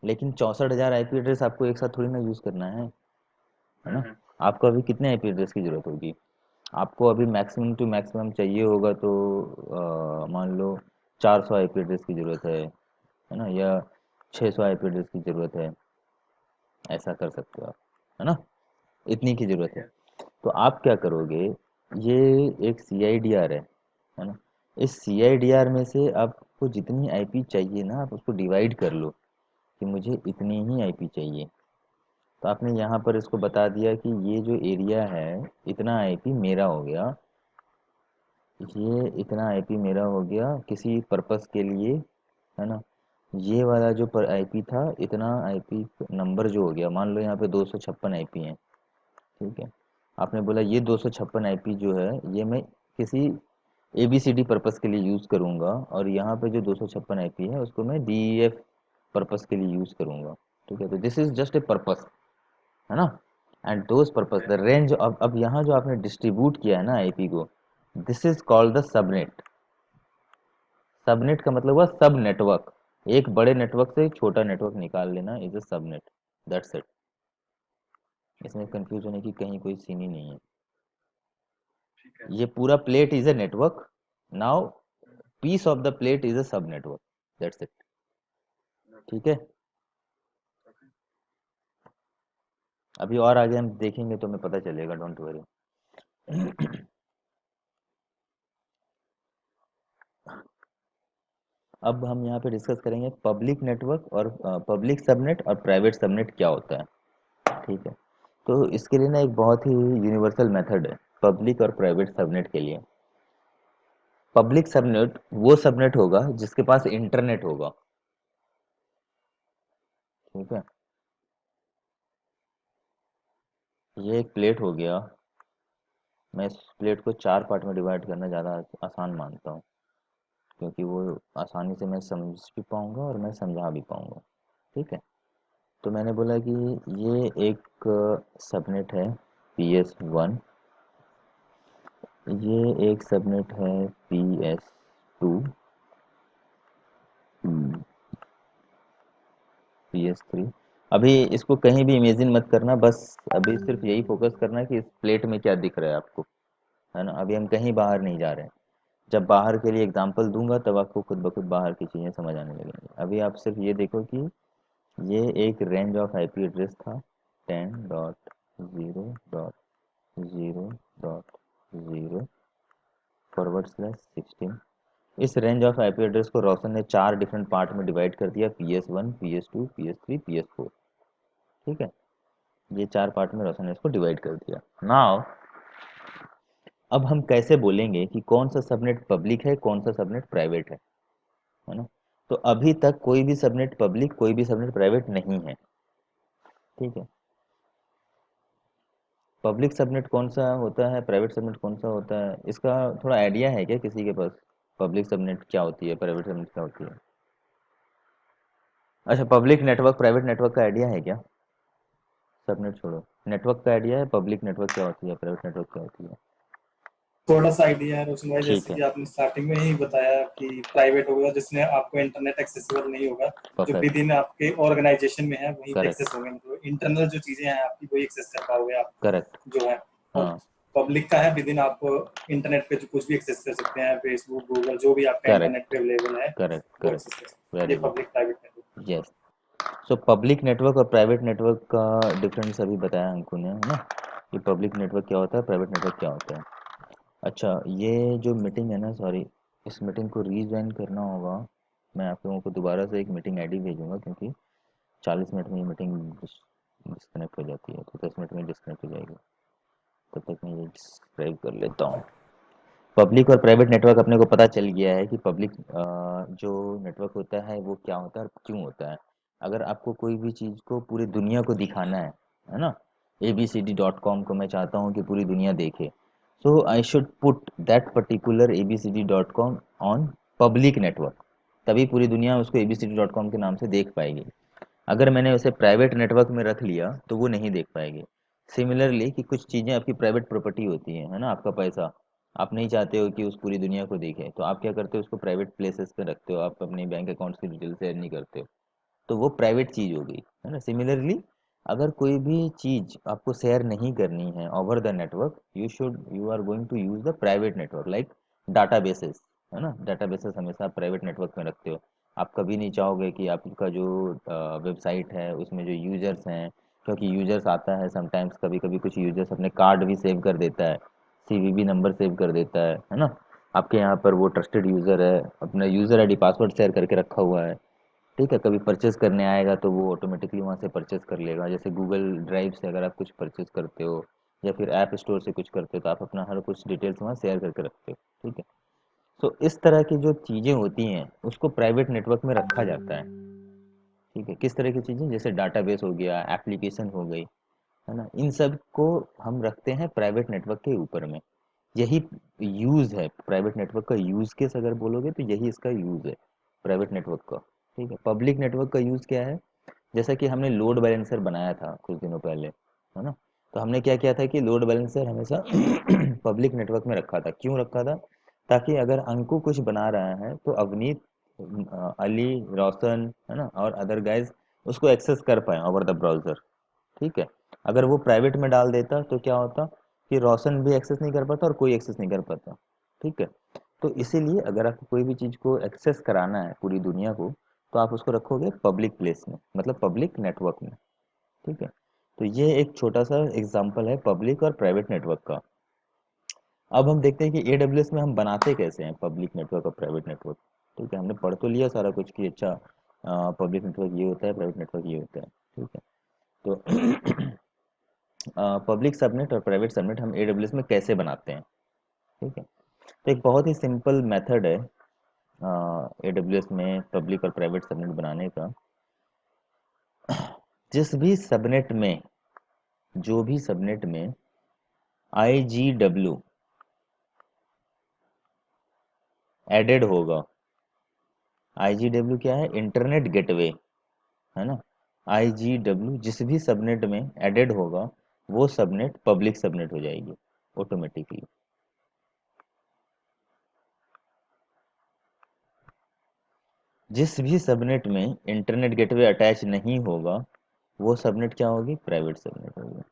लेकिन 64,000 IP एड्रेस आपको एक साथ थोड़ी ना यूज़ करना है ना। हम्म, आपको अभी कितने IP एड्रेस की ज़रूरत होगी? आपको अभी मैक्सिमम टू मैक्सिमम चाहिए होगा तो मान लो 400 IP एड्रेस की ज़रूरत है ना, या 600 IP एड्रेस की ज़रूरत है, ऐसा कर सकते हो आप, है ना। इतनी की ज़रूरत ठीक है। है। तो आप क्या करोगे, ये एक CIDR है ना। इस CIDR में से आपको जितनी IP चाहिए ना, आप उसको डिवाइड कर लो कि मुझे इतनी ही IP चाहिए। तो आपने यहाँ पर इसको बता दिया कि ये जो एरिया है, इतना IP मेरा हो गया, ये इतना IP मेरा हो गया किसी पर्पस के लिए, है ना। ये वाला जो पर IP था, इतना IP नंबर जो हो गया, मान लो यहाँ पे 256 IP है, ठीक है। आपने बोला ये 256 IP जो है, ये मैं किसी ABCD पर्पस के लिए यूज़ करूँगा, और यहाँ पे जो 256 IP है उसको मैं DEF पर्पस के लिए यूज़ करूँगा, ठीक है। तो this is just a purpose, है ना। And those purpose the range of, अब यहाँ जो आपने डिस्ट्रीब्यूट किया है ना IP को, this is called the subnet. Subnet का मतलब हुआ सब नेटवर्क। एक बड़े नेटवर्क से एक छोटा नेटवर्क निकाल लेना is a subnet, that's it. इसमें कंफ्यूज होने की कहीं कोई सीन ही नहीं है। ठीक है। ये पूरा plate is a network, now piece of the plate is a sub network, that's it, ठीक है। अभी और आगे हम देखेंगे तो हमें पता चलेगा, डोंट वरी। अब हम यहाँ पे डिस्कस करेंगे पब्लिक नेटवर्क और पब्लिक सबनेट और प्राइवेट सबनेट क्या होता है, ठीक है। तो इसके लिए ना एक बहुत ही यूनिवर्सल मेथड है पब्लिक और प्राइवेट सबनेट के लिए। पब्लिक सबनेट वो सबनेट होगा जिसके पास इंटरनेट होगा, ठीक है। ये एक प्लेट हो गया, मैं इस प्लेट को 4 पार्ट में डिवाइड करना ज़्यादा आसान मानता हूँ, क्योंकि वो आसानी से मैं समझ भी पाऊँगा और मैं समझा भी पाऊँगा, ठीक है। तो मैंने बोला कि ये एक सबनेट है PS1, ये एक सबनेट है PS2, PS3। अभी इसको कहीं भी इमेजिन मत करना, बस अभी सिर्फ यही फोकस करना कि इस प्लेट में क्या दिख रहा है आपको, है ना। अभी हम कहीं बाहर नहीं जा रहे हैं। जब बाहर के लिए एग्जांपल दूंगा तब आपको खुद ब खुद बाहर की चीज़ें समझ आने लगेंगी। अभी आप सिर्फ ये देखो कि ये एक रेंज ऑफ आईपी एड्रेस था 10.0.0.0/16। इस रेंज ऑफ आईपी एड्रेस को रोशन ने 4 डिफरेंट पार्ट में डिवाइड कर दिया, PS1, PS2, PS3, PS4। ठीक है, ये 4 पार्ट में रोशन ने इसको डिवाइड कर दिया। नाउ अब हम कैसे बोलेंगे कि कौन सा सबनेट पब्लिक है, कौन सा सबनेट प्राइवेट है ना। तो अभी तक कोई भी सबनेट पब्लिक, कोई भी सबनेट प्राइवेट नहीं है। ठीक है, पब्लिक सबनेट कौन सा होता है, प्राइवेट सबनेट कौन सा होता है, इसका थोड़ा आइडिया है क्या किसी के पास? पब्लिक सबनेट क्या होती है, प्राइवेट सबनेट क्या होती है? अच्छा, पब्लिक नेटवर्क प्राइवेट नेटवर्क का आइडिया है क्या? सबनेट छोड़ो, नेटवर्क का आइडिया है, पब्लिक नेटवर्क क्या होती है, प्राइवेट नेटवर्क क्या होती है? थोड़ा सा आइडिया है रोशन भाई, ठीक जैसे है, कि आपने स्टार्टिंग में ही बताया कि प्राइवेट होगा जिसमें आपको इंटरनेट एक्सेसिबल नहीं होगा, जो परफेक्ट, विद इन आपके ऑर्गेनाइजेशन में है वहीं पे करेक्ट, एक्सेस होंगे, तो इंटरनल जो चीजें हैं आपकी वही एक्सेस कर पाओगे आप करेक्ट, जो है। और हाँ, पब्लिक का है विद इन आप इंटरनेट पे जो कुछ भी एक्सेस कर सकते हैं, फेसबुक, गूगल, जो भी आपका इंटरनेट करेक्ट, पे अवेलेबल है करेक्ट, वो एक्सेस कर करेक्ट, सकते हैं। वेरी ये good, public private network. Yes. So public network और प्राइवेट नेटवर्क का डिफरेंस अभी बताया अंकु ने, है ना, कि पब्लिक नेटवर्क क्या होता है, प्राइवेट नेटवर्क क्या होता है। अच्छा, ये जो मीटिंग है ना, सॉरी, इस मीटिंग को रीज्वाइन करना होगा। मैं आप लोगों को दोबारा से एक मीटिंग आईडी भेजूंगा, क्योंकि 40 मिनट में ये मीटिंग डिस्कनेक्ट हो जाती है, तो 10 मिनट में डिस्कनेक्ट हो जाएगी। तब तक मैं ये डिस्क्राइब कर लेता हूँ। पब्लिक और प्राइवेट नेटवर्क अपने को पता चल गया है कि पब्लिक जो नेटवर्क होता है वो क्या होता है और क्यों होता है। अगर आपको कोई भी चीज़ को पूरी दुनिया को दिखाना है ना, abcd.com को मैं चाहता हूँ कि पूरी दुनिया देखे, so I should put that particular abcd.com on public network, तभी पूरी दुनिया उसको abcd.com के नाम से देख पाएगी। अगर मैंने उसे प्राइवेट नेटवर्क में रख लिया तो वो नहीं देख पाएगी। सिमिलरली कि कुछ चीज़ें आपकी प्राइवेट प्रॉपर्टी होती हैं, है ना, आपका पैसा, आप नहीं चाहते हो कि उस पूरी दुनिया को देखे, तो आप क्या करते हो, उसको प्राइवेट प्लेसेस पे रखते हो, आप अपने बैंक अकाउंट्स की डिटेल शेयर नहीं करते हो, तो वो प्राइवेट चीज़ हो गई, है ना। सिमिलरली अगर कोई भी चीज़ आपको शेयर नहीं करनी है over the network, you are going to use the private network, like databases, है ना। डाटाबेसेस हमेशा आप प्राइवेट नेटवर्क में रखते हो। आप कभी नहीं चाहोगे कि आपका जो वेबसाइट है उसमें जो यूजर्स हैं, क्योंकि यूजर्स आता है समटाइम्स, कभी कभी कुछ यूजर्स अपने कार्ड भी सेव कर देता है, CVV नंबर सेव कर देता है ना। आपके यहाँ पर वो ट्रस्टेड यूज़र है, अपना यूज़र आईडी पासवर्ड शेयर करके रखा हुआ है। ठीक है, कभी परचेस करने आएगा तो वो ऑटोमेटिकली वहाँ से परचेस कर लेगा। जैसे गूगल ड्राइव से अगर आप कुछ परचेस करते हो या फिर ऐप स्टोर से कुछ करते हो, तो आप अपना हर कुछ डिटेल्स वहाँ शेयर करके रखते हो। ठीक है, तो इस तरह की जो चीज़ें होती हैं उसको प्राइवेट नेटवर्क में रखा जाता है। ठीक है, किस तरह की चीज़ें, जैसे डाटाबेस हो गया, एप्लीकेशन हो गई, है ना, इन सब को हम रखते हैं प्राइवेट नेटवर्क के ऊपर में। यही यूज़ है प्राइवेट नेटवर्क का, यूज़ केस अगर बोलोगे तो यही इसका यूज़ है प्राइवेट नेटवर्क का। ठीक है, पब्लिक नेटवर्क का यूज़ क्या है, जैसा कि हमने लोड बैलेंसर बनाया था कुछ दिनों पहले, है ना। तो हमने क्या किया था कि लोड बैलेंसर हमेशा पब्लिक नेटवर्क में रखा था। क्यों रखा था? ताकि अगर अंकु कुछ बना रहा है तो अवनीत, अली, रोशन, है ना, और अदर गाइज उसको एक्सेस कर पाए ओवर द ब्राउज़र। ठीक है, अगर वो प्राइवेट में डाल देता तो क्या होता कि रोशन भी एक्सेस नहीं कर पाता और कोई एक्सेस नहीं कर पाता। ठीक है, तो इसीलिए अगर आपको कोई भी चीज़ को एक्सेस कराना है पूरी दुनिया को, तो आप उसको रखोगे पब्लिक प्लेस में, मतलब पब्लिक नेटवर्क में। ठीक है, तो ये एक छोटा सा एग्जांपल है पब्लिक और प्राइवेट नेटवर्क का। अब हम देखते हैं कि AWS में हम बनाते कैसे हैं पब्लिक नेटवर्क और प्राइवेट नेटवर्क। ठीक है, हमने पढ़ तो लिया सारा कुछ कि अच्छा पब्लिक नेटवर्क ये होता है, प्राइवेट नेटवर्क ये होता है। ठीक है, तो पब्लिक सबनेट और प्राइवेट सबनेट हम AWS में कैसे बनाते हैं। ठीक है, तो एक बहुत ही सिंपल मेथड है AWS में पब्लिक और प्राइवेट सबनेट बनाने का। जिस भी सबनेट में, जो भी सबनेट में IGW एडेड होगा, IGW क्या है, इंटरनेट गेटवे, है ना, IGW जिस भी सबनेट में एडेड होगा वो सबनेट पब्लिक सबनेट हो जाएगी ऑटोमेटिकली। जिस भी सबनेट में इंटरनेट गेटवे अटैच नहीं होगा वो सबनेट क्या होगी, प्राइवेट सबनेट होगी।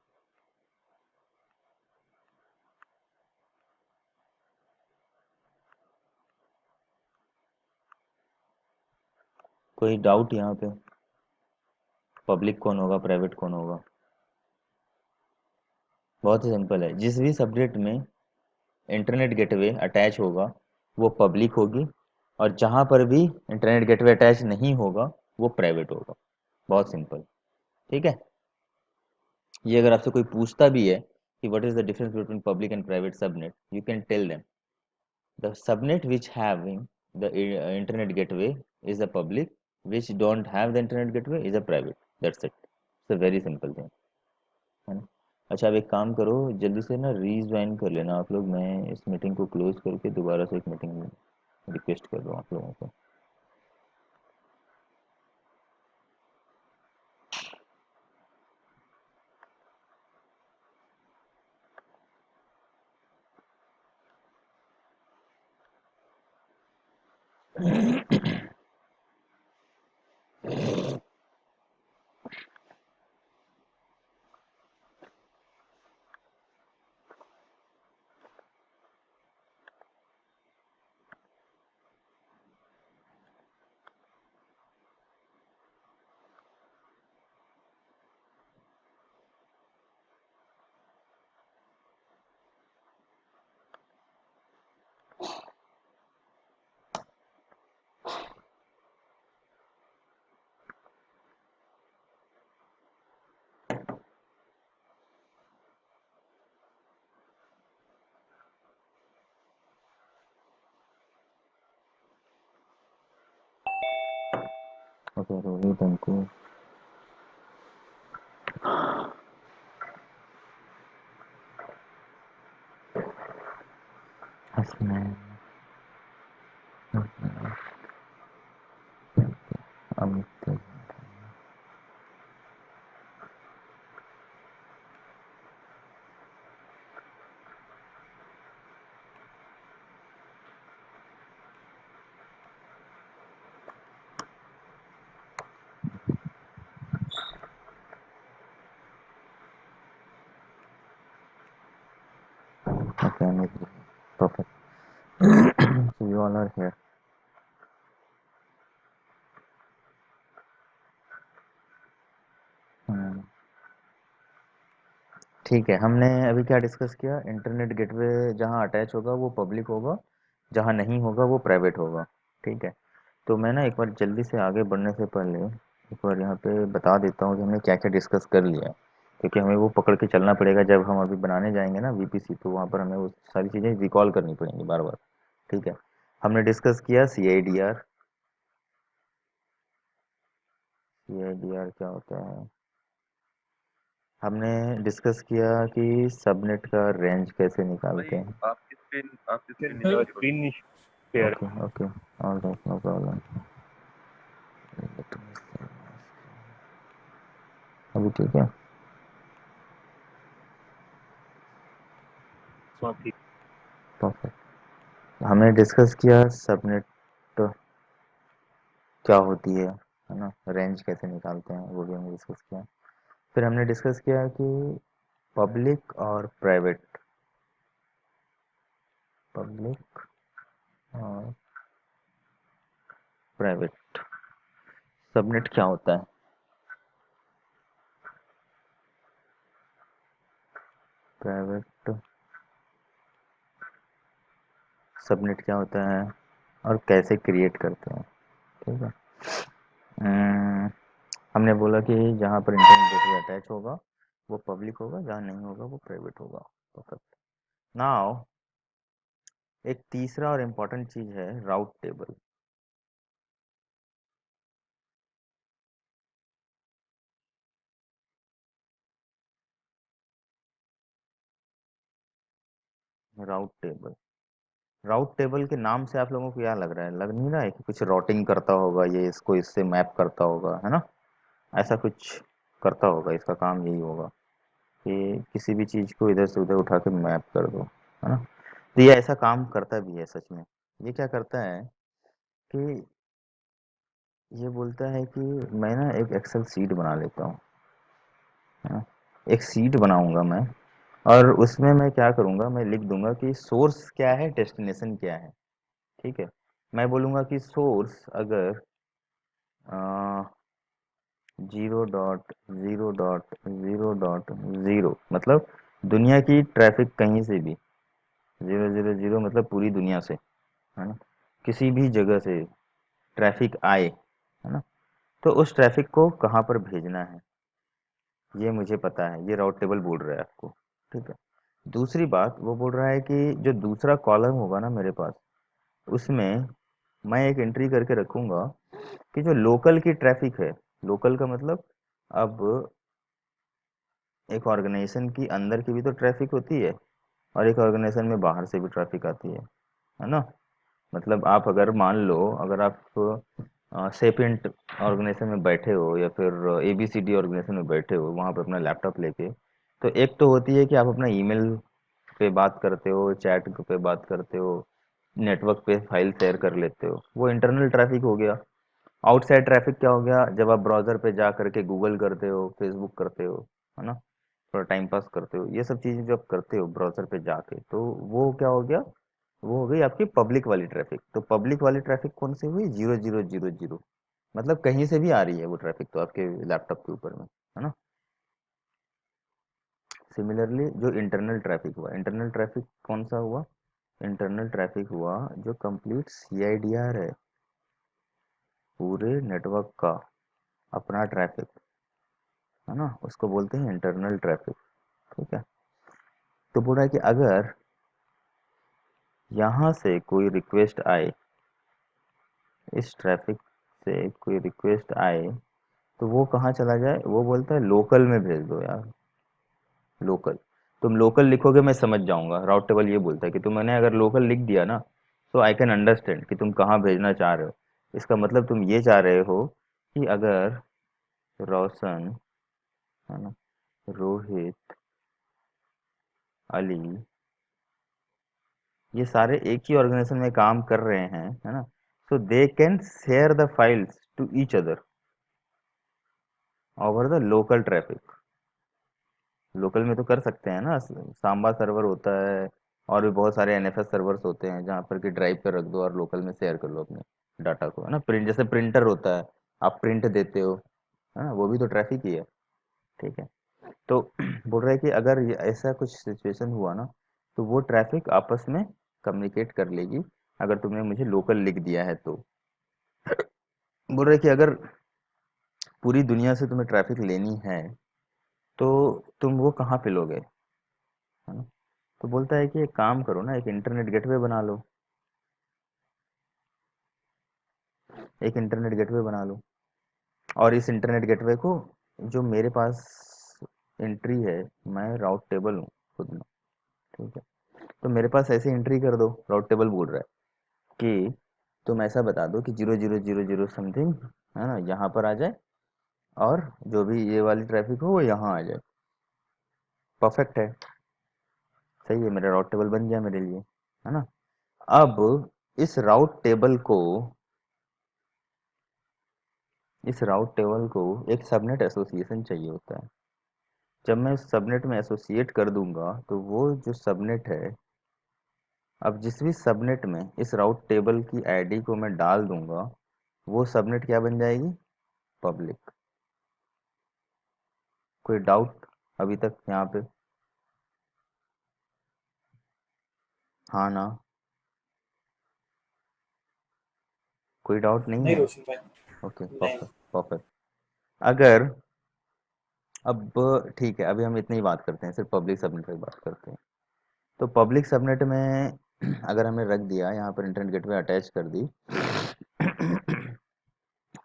कोई डाउट यहाँ पे, पब्लिक कौन होगा प्राइवेट कौन होगा? बहुत ही सिंपल है, जिस भी सबनेट में इंटरनेट गेटवे अटैच होगा वो पब्लिक होगी और जहाँ पर भी इंटरनेट गेटवे अटैच नहीं होगा वो प्राइवेट होगा। बहुत सिंपल, ठीक है। ये अगर आपसे कोई पूछता भी है कि what is the difference between public and private subnet, you can tell them the subnet which having the internet gateway is a public, which don't have the internet gateway is a private, that's it, it's a very simple thing, है ना। अच्छा, अब एक काम करो, जल्दी से ना रीज्वाइन कर लेना आप लोग, मैं इस मीटिंग को क्लोज करके दोबारा से एक मीटिंग रिक्वेस्ट कर रहा हूँ आप लोगों को। Okay, Rohit Anku, Hasnain, Amit, okay, Amit, perfect. So you all are here. हम्म, ठीक है। हमने अभी क्या डिस्कस किया, इंटरनेट गेटवे जहाँ अटैच होगा वो पब्लिक होगा, जहाँ नहीं होगा वो प्राइवेट होगा, ठीक है। तो मैं ना एक बार जल्दी से आगे बढ़ने से पहले एक बार यहाँ पे बता देता हूँ कि हमने क्या क्या डिस्कस कर लिया है, क्योंकि हमें वो पकड़ के चलना पड़ेगा जब हम अभी बनाने जाएंगे ना VPC, तो वहाँ पर हमें वो सारी चीज़ें रिकॉल करनी पड़ेंगी बार बार, ठीक है। हमने डिस्कस किया CIDR। CIDR क्या होता है, हमने डिस्कस किया कि सबनेट का रेंज कैसे निकालते हैं। आपकी screen screen share. Okay okay, all right, no problem. अभी ठीक है, परफेक्ट। हमने डिस्कस किया सबनेट क्या होती है ना, रेंज कैसे निकालते हैं वो भी हमने डिस्कस किया। फिर हमने डिस्कस किया कि पब्लिक और प्राइवेट, पब्लिक और प्राइवेट सबनेट क्या होता है, प्राइवेट सबनेट क्या होता है और कैसे क्रिएट करते हैं, ठीक है। हमने बोला कि जहाँ पर इंटरनेट गेटवे अटैच होगा वो पब्लिक होगा, जहाँ नहीं होगा वो प्राइवेट होगा, परफेक्ट। नाउ एक तीसरा और इम्पोर्टेंट चीज है राउट टेबल। राउट टेबल, राउट टेबल के नाम से आप लोगों को क्या लग रहा है, लग नहीं रहा है कि कुछ राउटिंग करता होगा, ये इसको इससे मैप करता होगा, है ना। ऐसा कुछ करता होगा, इसका काम यही होगा कि किसी भी चीज़ को इधर से उधर उठा के मैप कर दो, है ना। तो ये ऐसा काम करता भी है सच में। ये क्या करता है कि ये बोलता है कि मैं ना एक एक्सेल सीट बना लेता हूँ, है ना। एक सीट बनाऊंगा मैं, और उसमें मैं क्या करूँगा, मैं लिख दूंगा कि सोर्स क्या है, डेस्टिनेशन क्या है। ठीक है, मैं बोलूँगा कि सोर्स अगर 0.0.0.0 मतलब दुनिया की ट्रैफिक कहीं से भी, 000 मतलब पूरी दुनिया से, है ना, किसी भी जगह से ट्रैफिक आए, है ना, तो उस ट्रैफिक को कहाँ पर भेजना है ये मुझे पता है, ये राउट टेबल बोल रहा है आपको। ठीक है, दूसरी बात वो बोल रहा है कि जो दूसरा कॉलम होगा ना मेरे पास, उसमें मैं एक एंट्री करके रखूँगा कि जो लोकल की ट्रैफिक है, लोकल का मतलब अब एक ऑर्गेनाइजेशन की अंदर की भी तो ट्रैफिक होती है, और एक ऑर्गेनाइजेशन में बाहर से भी ट्रैफिक आती है ना। मतलब आप अगर मान लो, अगर आप सेपिएंट ऑर्गेनाइजेशन में बैठे हो या फिर एबीसीडी ऑर्गेनाइजेशन में बैठे हो, वहाँ पे अपना लैपटॉप लेके, तो एक तो होती है कि आप अपना ईमेल पे बात करते हो, चैट पे बात करते हो, नेटवर्क पे फाइल शेयर कर लेते हो, वो इंटरनल ट्रैफिक हो गया। आउटसाइड ट्रैफिक क्या हो गया, जब आप ब्राउजर पे जा करके गूगल करते हो, फेसबुक करते हो, है ना, थोड़ा टाइम पास करते हो, ये सब चीज़ें जब करते हो ब्राउजर पे जाके, तो वो क्या हो गया, वो हो गई आपकी पब्लिक वाली ट्रैफिक। तो पब्लिक वाली ट्रैफिक कौन सी हुई, 0000, मतलब कहीं से भी आ रही है वो ट्रैफिक तो आपके लैपटॉप के ऊपर में, है ना। सिमिलरली जो इंटरनल ट्रैफिक हुआ, इंटरनल ट्रैफिक कौन सा हुआ, इंटरनल ट्रैफिक हुआ जो कंप्लीट सीआईडीआर है, पूरे नेटवर्क का अपना ट्रैफिक, है ना, उसको बोलते हैं इंटरनल ट्रैफिक। ठीक है, तो बोल रहा है कि अगर यहाँ से कोई रिक्वेस्ट आए, इस ट्रैफिक से कोई रिक्वेस्ट आए, तो वो कहाँ चला जाए, वो बोलता है लोकल में भेज दो यार, लोकल। तुम लोकल लिखोगे मैं समझ जाऊंगा, राउट टेबल ये बोलता है कि तुम, मैंने अगर लोकल लिख दिया ना, तो आई कैन अंडरस्टैंड कि तुम कहाँ भेजना चाह रहे हो। इसका मतलब तुम ये चाह रहे हो कि अगर रोशन, है ना, रोहित, अली, ये सारे एक ही ऑर्गेनाइजेशन में काम कर रहे हैं, है ना, so they can share the files to each other over the local traffic. Local में तो कर सकते हैं ना, सांबा सर्वर होता है, और भी बहुत सारे एनएफएस सर्वर्स होते हैं जहाँ पर कि ड्राइव पे रख दो और लोकल में शेयर कर लो अपने डाटा को, है ना। प्रिंट, जैसे प्रिंटर होता है, आप प्रिंट देते हो, है ना, वो भी तो ट्रैफिक ही है। ठीक है, तो बोल रहे हैं कि अगर ऐसा कुछ सिचुएशन हुआ ना, तो वो ट्रैफिक आपस में कम्युनिकेट कर लेगी, अगर तुमने मुझे लोकल लिख दिया है तो। बोल रहे हैं कि अगर पूरी दुनिया से तुम्हें ट्रैफिक लेनी है, तो तुम वो कहाँ पे लोगे, है ना। तो बोलता है कि एक काम करो ना, एक इंटरनेट गेटवे बना लो, एक इंटरनेट गेटवे बना लो, और इस इंटरनेट गेटवे को, जो मेरे पास एंट्री है, मैं राउट टेबल हूँ खुद में। ठीक है, तो मेरे पास ऐसे एंट्री कर दो, राउट टेबल बोल रहा है कि तुम ऐसा बता दो कि 0000 समथिंग, है ना, यहाँ पर आ जाए, और जो भी ये वाली ट्रैफिक हो वो यहाँ आ जाए। परफेक्ट है, सही है, मेरा राउट टेबल बन गया मेरे लिए, है ना। अब इस राउट टेबल को, इस राउट टेबल को एक सबनेट एसोसिएशन चाहिए होता है। जब मैं उस सबनेट में एसोसिएट कर दूंगा, तो वो जो सबनेट है, अब जिस भी सबनेट में इस राउट टेबल की आईडी को मैं डाल दूंगा, वो सबनेट क्या बन जाएगी, पब्लिक। कोई डाउट अभी तक यहाँ पे, हाँ ना, कोई डाउट नहीं नहीं है। रोशन भाई, ओके, नहीं। Perfect perfect. अगर, अब ठीक है, अभी हम इतनी ही बात करते हैं, सिर्फ पब्लिक सबनेट की बात करते हैं। तो पब्लिक सबनेट में अगर हमें रख दिया, यहाँ पर इंटरनेट गेटवे अटैच कर दी,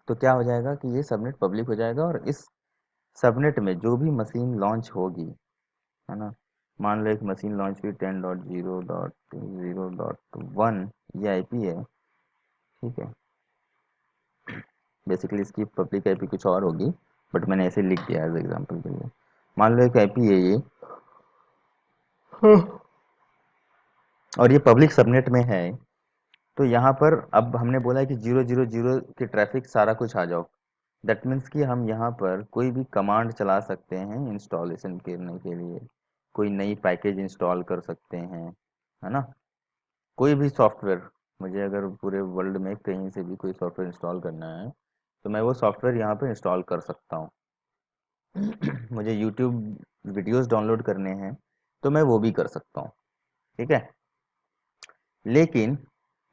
तो क्या हो जाएगा कि ये सबनेट पब्लिक हो जाएगा, और इस सबनेट में जो भी मशीन लॉन्च होगी, है ना, मान लो एक मशीन लॉन्च हुई 10.0.0.1, ये आईपी है। ठीक है, बेसिकली इसकी पब्लिक आईपी कुछ और होगी, बट मैंने ऐसे लिख दिया एज एग्जाम्पल के लिए। मान लो एक आईपी है ये, और ये पब्लिक सबनेट में है, तो यहाँ पर अब हमने बोला है कि 000 के ट्रैफिक सारा कुछ आ जाओ। दैट मीन्स कि हम यहाँ पर कोई भी कमांड चला सकते हैं इंस्टॉलेशन करने के लिए, कोई नई पैकेज इंस्टॉल कर सकते हैं, है ना। कोई भी सॉफ्टवेयर, मुझे अगर पूरे वर्ल्ड में कहीं से भी कोई सॉफ्टवेयर इंस्टॉल करना है तो मैं वो सॉफ्टवेयर यहाँ पर इंस्टॉल कर सकता हूँ। मुझे यूट्यूब वीडियोस डाउनलोड करने हैं तो मैं वो भी कर सकता हूँ, ठीक है। लेकिन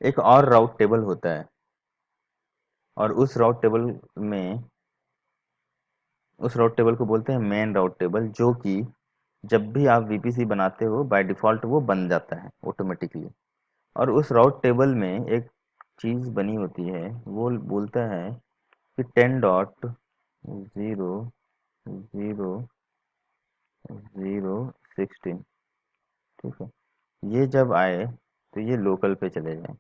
एक और राउट टेबल होता है, और उस राउट टेबल को बोलते हैं मेन राउट टेबल, जो कि जब भी आप वीपीसी बनाते हो बाय डिफ़ॉल्ट वो बन जाता है ऑटोमेटिकली। और उस राउट टेबल में एक चीज़ बनी होती है, वो बोलता है कि 10.0.0.0.16, ठीक है। ये जब आए तो ये लोकल पे चले जाएं,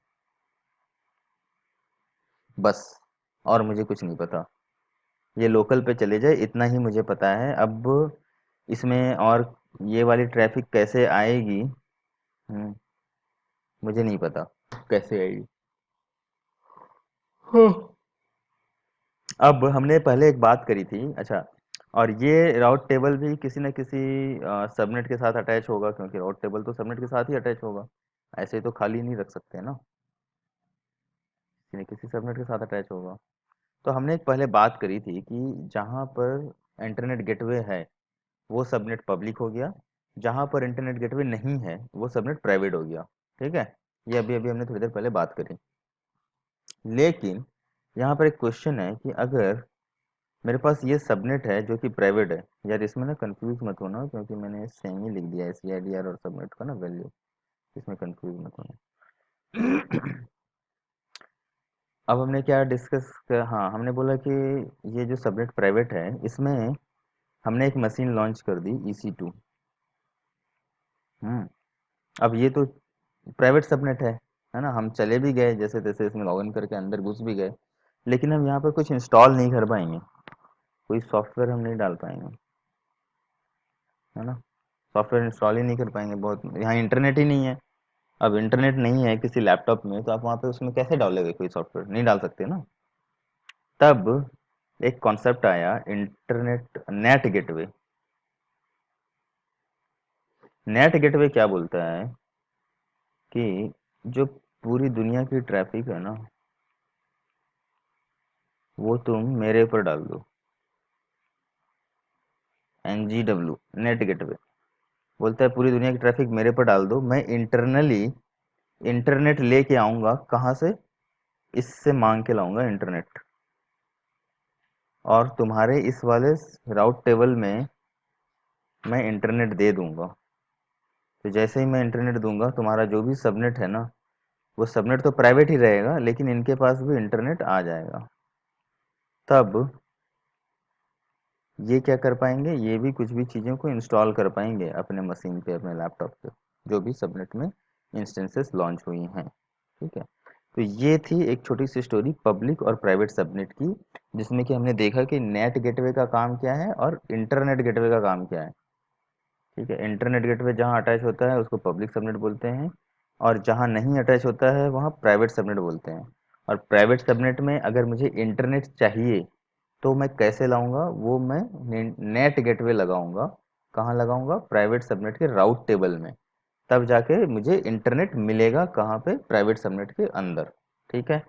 बस, और मुझे कुछ नहीं पता। ये लोकल पे चले जाए इतना ही मुझे पता है। अब इसमें और ये वाली ट्रैफिक कैसे आएगी, मुझे नहीं पता कैसे आएगी। अब हमने पहले एक बात करी थी, अच्छा, और ये राउट टेबल भी किसी न किसी सबनेट के साथ अटैच होगा, क्योंकि राउट टेबल तो सबनेट के साथ ही अटैच होगा, ऐसे तो खाली नहीं रख सकते ना, किसी न किसी सबनेट के साथ अटैच होगा। तो हमने एक पहले बात करी थी कि जहाँ पर इंटरनेट गेटवे है वो सबनेट पब्लिक हो गया, जहाँ पर इंटरनेट गेटवे नहीं है वो सबनेट प्राइवेट हो गया, ठीक है। ये अभी अभी हमने थोड़ी देर पहले बात करी। लेकिन यहाँ पर एक क्वेश्चन है कि अगर मेरे पास ये सबनेट है जो कि प्राइवेट है, यार इसमें ना कंफ्यूज मत होना, क्योंकि मैंने सेम ही लिख दिया है CIDR और सबनेट का ना वैल्यू, इसमें कंफ्यूज मत होना। अब हमने क्या डिस्कस किया, हाँ हमने बोला कि ये जो सबनेट प्राइवेट है इसमें हमने एक मशीन लॉन्च कर दी EC2। अब ये तो प्राइवेट सबनेट है ना, हम चले भी गए जैसे तैसे इसमें लॉगिन करके अंदर घुस भी गए, लेकिन हम यहाँ पर कुछ इंस्टॉल नहीं कर पाएंगे, कोई सॉफ्टवेयर हम नहीं डाल पाएंगे, है ना। सॉफ्टवेयर इंस्टॉल ही नहीं कर पाएंगे, बहुत, यहाँ इंटरनेट ही नहीं है। अब इंटरनेट नहीं है किसी लैपटॉप में तो आप वहाँ पे उसमें कैसे डालोगे, कोई सॉफ्टवेयर नहीं डाल सकते ना। तब एक कॉन्सेप्ट आया, internet net gateway. Net gateway क्या बोलता है कि जो पूरी दुनिया की ट्रैफिक है ना वो तुम मेरे ऊपर डाल दो, NGW नेट गेटवे बोलता है पूरी दुनिया की ट्रैफिक मेरे पर डाल दो, मैं इंटरनली इंटरनेट लेके आऊंगा, कहाँ से, इससे मांग के लाऊंगा इंटरनेट, और तुम्हारे इस वाले राउट टेबल में मैं इंटरनेट दे दूंगा। तो जैसे ही मैं इंटरनेट दूंगा तुम्हारा जो भी सबनेट है ना वो सबनेट तो प्राइवेट ही रहेगा, लेकिन इनके पास भी इंटरनेट आ जाएगा। तब ये क्या कर पाएंगे, ये भी कुछ भी चीज़ों को इंस्टॉल कर पाएंगे अपने मशीन पे, अपने लैपटॉप पे, जो भी सबनेट में इंस्टेंसेस लॉन्च हुई हैं, ठीक है। तो ये थी एक छोटी सी स्टोरी पब्लिक और प्राइवेट सबनेट की, जिसमें कि हमने देखा कि नेट गेटवे का काम क्या है और इंटरनेट गेटवे का काम क्या है, ठीक है। इंटरनेट गेटवे जहाँ अटैच होता है उसको पब्लिक सबनेट बोलते हैं, और जहाँ नहीं अटैच होता है वहाँ प्राइवेट सबनेट बोलते हैं। और प्राइवेट सबनेट में अगर मुझे इंटरनेट चाहिए तो मैं कैसे लाऊंगा, वो मैं नेट गेटवे लगाऊंगा, कहाँ लगाऊंगा, प्राइवेट सबनेट के राउट टेबल में, तब जाके मुझे इंटरनेट मिलेगा, कहाँ पे, प्राइवेट सबनेट के अंदर, ठीक है।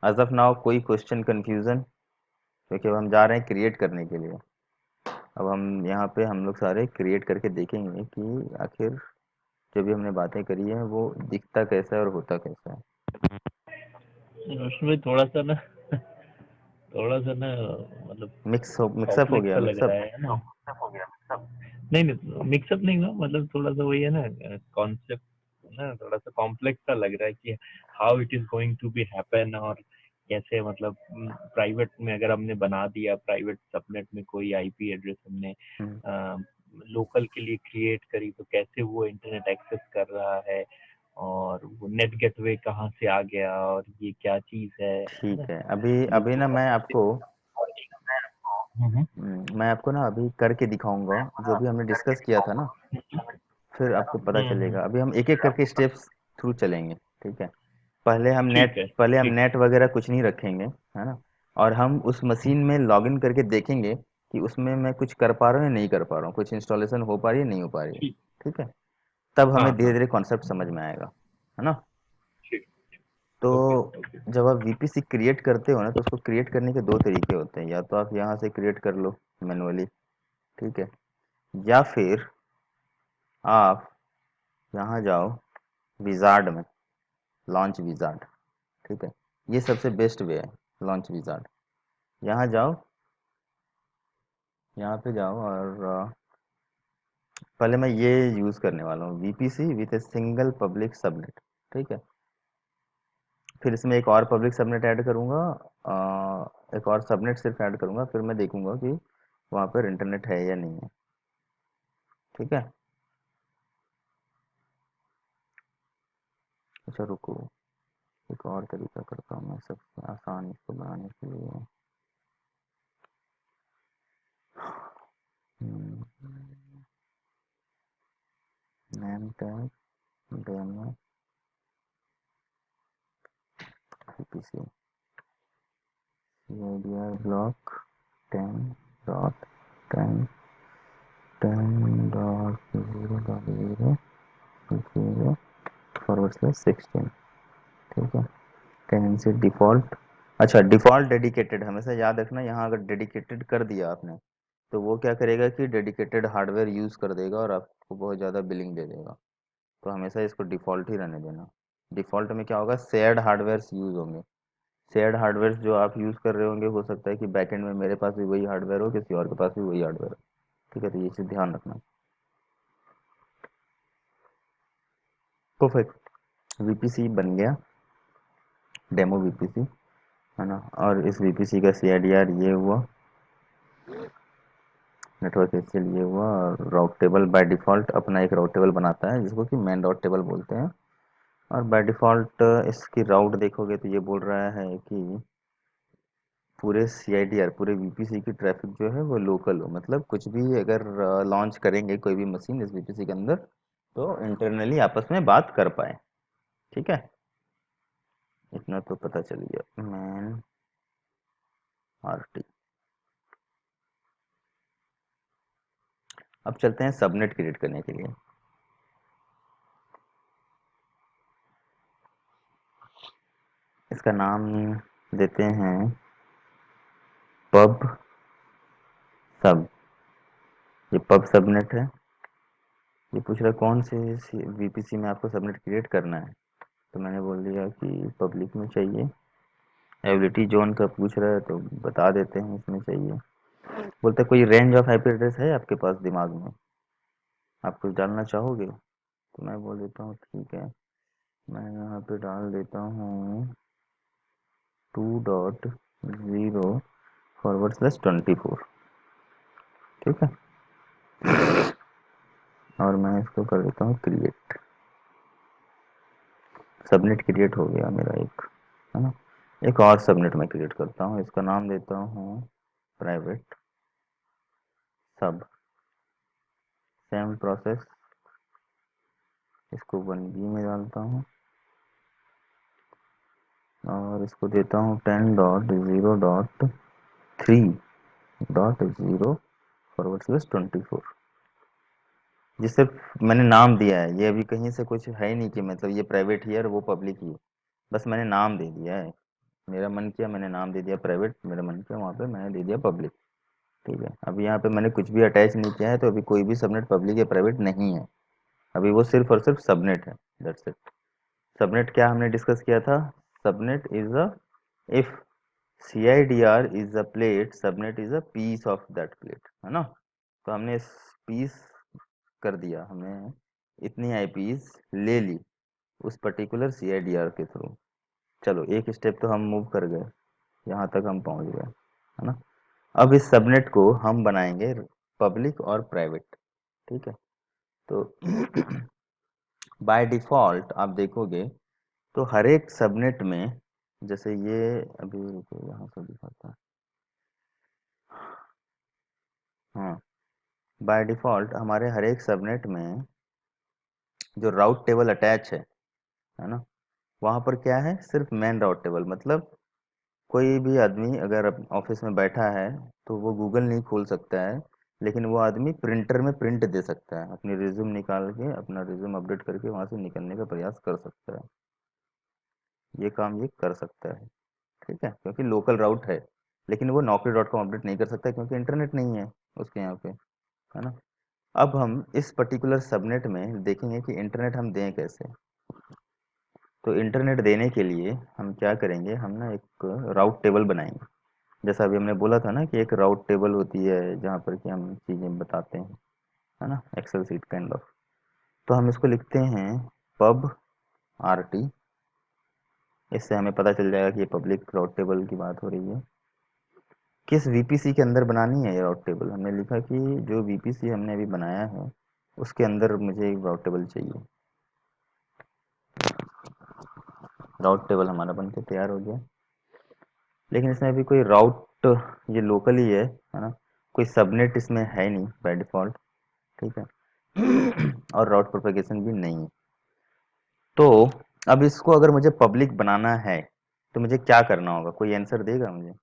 एज ऑफ नाउ कोई क्वेश्चन कंफ्यूजन, क्योंकि अब हम जा रहे हैं क्रिएट करने के लिए। अब हम यहाँ पे हम लोग सारे क्रिएट करके देखेंगे कि आखिर जो भी हमने बातें करी है वो दिखता कैसा है और होता कैसा है। उसमें थोड़ा सा ना थोड़ा सा ना मतलब मिक्सअप हो कॉम्प्लेक्स गया, सा लग मिक्सअप। रहा है ना। नहीं नहीं मिक्सअप नहीं हुआ, मतलब थोड़ा सा वही है ना कॉन्सेप्ट ना, थोड़ा सा कॉम्प्लेक्स सा लग रहा है कि how it is going to be happen, और कैसे मतलब प्राइवेट में अगर हमने बना दिया, प्राइवेट सबनेट में कोई आईपी एड्रेस हमने लोकल के लिए क्रिएट करी, तो कैसे वो इंटरनेट एक्सेस कर रहा है, और वो नेट गेटवे कहाँ से आ गया, और ये क्या चीज है ठीक ना। है, अभी ये अभी ना मैं आपको मैं आपको ना अभी करके दिखाऊंगा जो भी हमने डिस्कस किया था ना, फिर आपको पता चलेगा। अभी हम एक एक करके स्टेप्स थ्रू चलेंगे, ठीक है। पहले हम ठीक है, नेट वगैरह कुछ नहीं रखेंगे, है ना। और हम उस मशीन में लॉगिन करके देखेंगे कि उसमें मैं कुछ कर पा रहा हूँ या नहीं कर पा रहा हूँ, कुछ इंस्टॉलेशन हो पा रही है नहीं हो पा रही है, ठीक। ठीक है। तब हाँ हमें धीरे हाँ, धीरे कॉन्सेप्ट समझ में आएगा, है ना। ठीक। तो ओके। जब आप वीपीसी क्रिएट करते हो ना, तो उसको क्रिएट करने के दो तरीके होते हैं। या तो आप यहाँ से क्रिएट कर लो मैनुअली, ठीक है, या फिर आप यहाँ जाओ विजार्ड में, लॉन्च विजार्ड, ठीक है। ये सबसे बेस्ट वे है, लॉन्च विजार्ड। यहाँ जाओ, यहाँ पे जाओ और पहले मैं ये यूज़ करने वाला हूँ, VPC with a single public subnet, ठीक है। फिर इसमें एक और पब्लिक सबनेट ऐड करूँगा, एक और सबनेट सिर्फ ऐड करूँगा, फिर मैं देखूँगा कि वहाँ पर इंटरनेट है या नहीं है, ठीक है। अच्छा रुको, एक और तरीका करता हूँ मैं सबसे आसान इसको बनाने के लिए। Name tag demo VPC CIDR block 10.0.0.0/16, ठीक है। टेनेंसी डिफ़ॉल्ट, अच्छा डिफ़ॉल्ट डेडिकेटेड हमेशा याद रखना। यहाँ अगर डेडिकेटेड कर दिया आपने, तो वो क्या करेगा कि डेडिकेटेड हार्डवेयर यूज़ कर देगा और आपको बहुत ज़्यादा बिलिंग दे देगा। तो हमेशा इसको डिफ़ॉल्ट ही रहने देना। डिफ़ॉल्ट में क्या होगा, शेयर्ड हार्डवेयर्स यूज़ होंगे। शेयर्ड हार्डवेयर्स जो आप यूज़ कर रहे होंगे, हो सकता है कि बैकएंड में मेरे पास भी वही हार्डवेयर हो, किसी और के पास भी वही हार्डवेयर हो, ठीक है। तो ये चीज़ ध्यान रखना। परफेक्ट, वीपीसी बन गया, डेमो वीपीसी, है ना। और इस वीपीसी का सीआईडीआर ये हुआ, नेटवर्क एचसीएल ये हुआ, और राउट टेबल बाय डिफ़ॉल्ट अपना एक राउट टेबल बनाता है जिसको कि मेन राउट टेबल बोलते हैं। और बाय डिफ़ॉल्ट इसकी राउट देखोगे तो ये बोल रहा है कि पूरे सीआईडीआर, पूरे वीपीसी की ट्रैफिक जो है वो लोकल हो, मतलब कुछ भी अगर लॉन्च करेंगे कोई भी मशीन इस वीपीसी के अंदर, तो इंटरनली आपस में बात कर पाए, ठीक है। इतना तो पता चल गया। मैन आरटी, अब चलते हैं सबनेट क्रिएट करने के लिए। इसका नाम देते हैं पब सब। ये पब सबनेट है। ये पूछ रहा है कौन से वीपीसी में आपको सबनेट क्रिएट करना है, तो मैंने बोल दिया कि पब्लिक में चाहिए। एबिलिटी जोन का पूछ रहा है तो बता देते हैं इसमें चाहिए। बोलते कोई रेंज ऑफ आईपी एड्रेस है आपके पास दिमाग में, आप कुछ डालना चाहोगे, तो मैं बोल देता हूँ ठीक है, मैं यहाँ पे डाल देता हूँ 2.0/24, ठीक है। और मैं इसको कर देता हूँ क्रिएट। सबनेट क्रिएट हो गया मेरा एक, है ना। एक और सबनेट मैं क्रिएट करता हूँ, इसका नाम देता हूँ प्राइवेट सब। सेम प्रोसेस, इसको 1B में डालता हूँ और इसको देता हूँ 10.0.3.0/24। ये सिर्फ मैंने नाम दिया है, ये अभी कहीं से कुछ है ही नहीं कि मतलब ये प्राइवेट ही है और वो पब्लिक ही है, बस मैंने नाम दे दिया है। मेरा मन किया मैंने नाम दे दिया प्राइवेट, मेरा मन किया वहाँ पे मैंने दे दिया पब्लिक, ठीक है। अभी यहाँ पे मैंने कुछ भी अटैच नहीं किया है, तो अभी कोई भी सबनेट पब्लिक या प्राइवेट नहीं है, अभी वो सिर्फ और सिर्फ सबनेट है, दैट्स इट। सबनेट क्या हमने डिस्कस किया था, subnet is a, if CIDR is a plate, subnet is a piece of that plate, है ना। तो हमने पीस कर दिया, हमने इतनी आईपीज ले ली उस पर्टिकुलर CIDR के थ्रू। चलो एक स्टेप तो हम मूव कर गए, यहाँ तक हम पहुँच गए, है ना। अब इस सबनेट को हम बनाएंगे पब्लिक और प्राइवेट, ठीक है। तो बाय डिफ़ॉल्ट आप देखोगे तो हर एक सबनेट में, जैसे ये अभी रुको यहाँ से दिखाता है, हाँ, बाय डिफ़ॉल्ट हमारे हर एक सबनेट में जो राउट टेबल अटैच है ना, वहाँ पर क्या है, सिर्फ मेन राउट टेबल। मतलब कोई भी आदमी अगर ऑफिस में बैठा है तो वो गूगल नहीं खोल सकता है, लेकिन वो आदमी प्रिंटर में प्रिंट दे सकता है, अपनी रिज्यूम निकाल के अपना रिज्यूम अपडेट करके वहाँ से निकलने का प्रयास कर सकता है। ये काम ये कर सकता है, ठीक है, क्योंकि लोकल राउट है। लेकिन वो naukri.com अपडेट नहीं कर सकता क्योंकि इंटरनेट नहीं है उसके यहाँ पे, है ना। अब हम इस पर्टिकुलर सबनेट में देखेंगे कि इंटरनेट हम दें कैसे। तो इंटरनेट देने के लिए हम क्या करेंगे, हम ना एक राउट टेबल बनाएंगे। जैसा अभी हमने बोला था ना कि एक राउट टेबल होती है जहाँ पर कि हम चीज़ें बताते हैं, है ना, एक्सेल सीट काइंड ऑफ। तो हम इसको लिखते हैं pub rt। इससे हमें पता चल जाएगा कि ये पब्लिक राउट टेबल की बात हो रही है। किस वीपीसी के अंदर बनानी है ये राउट टेबल, हमने लिखा कि जो वीपीसी हमने अभी बनाया है उसके अंदर मुझे एक राउट टेबल चाहिए। राउट टेबल हमारा बनके तैयार हो गया, लेकिन इसमें अभी कोई राउट, ये लोकल ही है ना, कोई सबनेट इसमें है नहीं बाय डिफ़ॉल्ट, ठीक है। और राउट प्रोपेगेशन भी नहीं है। तो अब इसको अगर मुझे पब्लिक बनाना है तो मुझे क्या करना होगा, कोई आंसर देगा मुझे?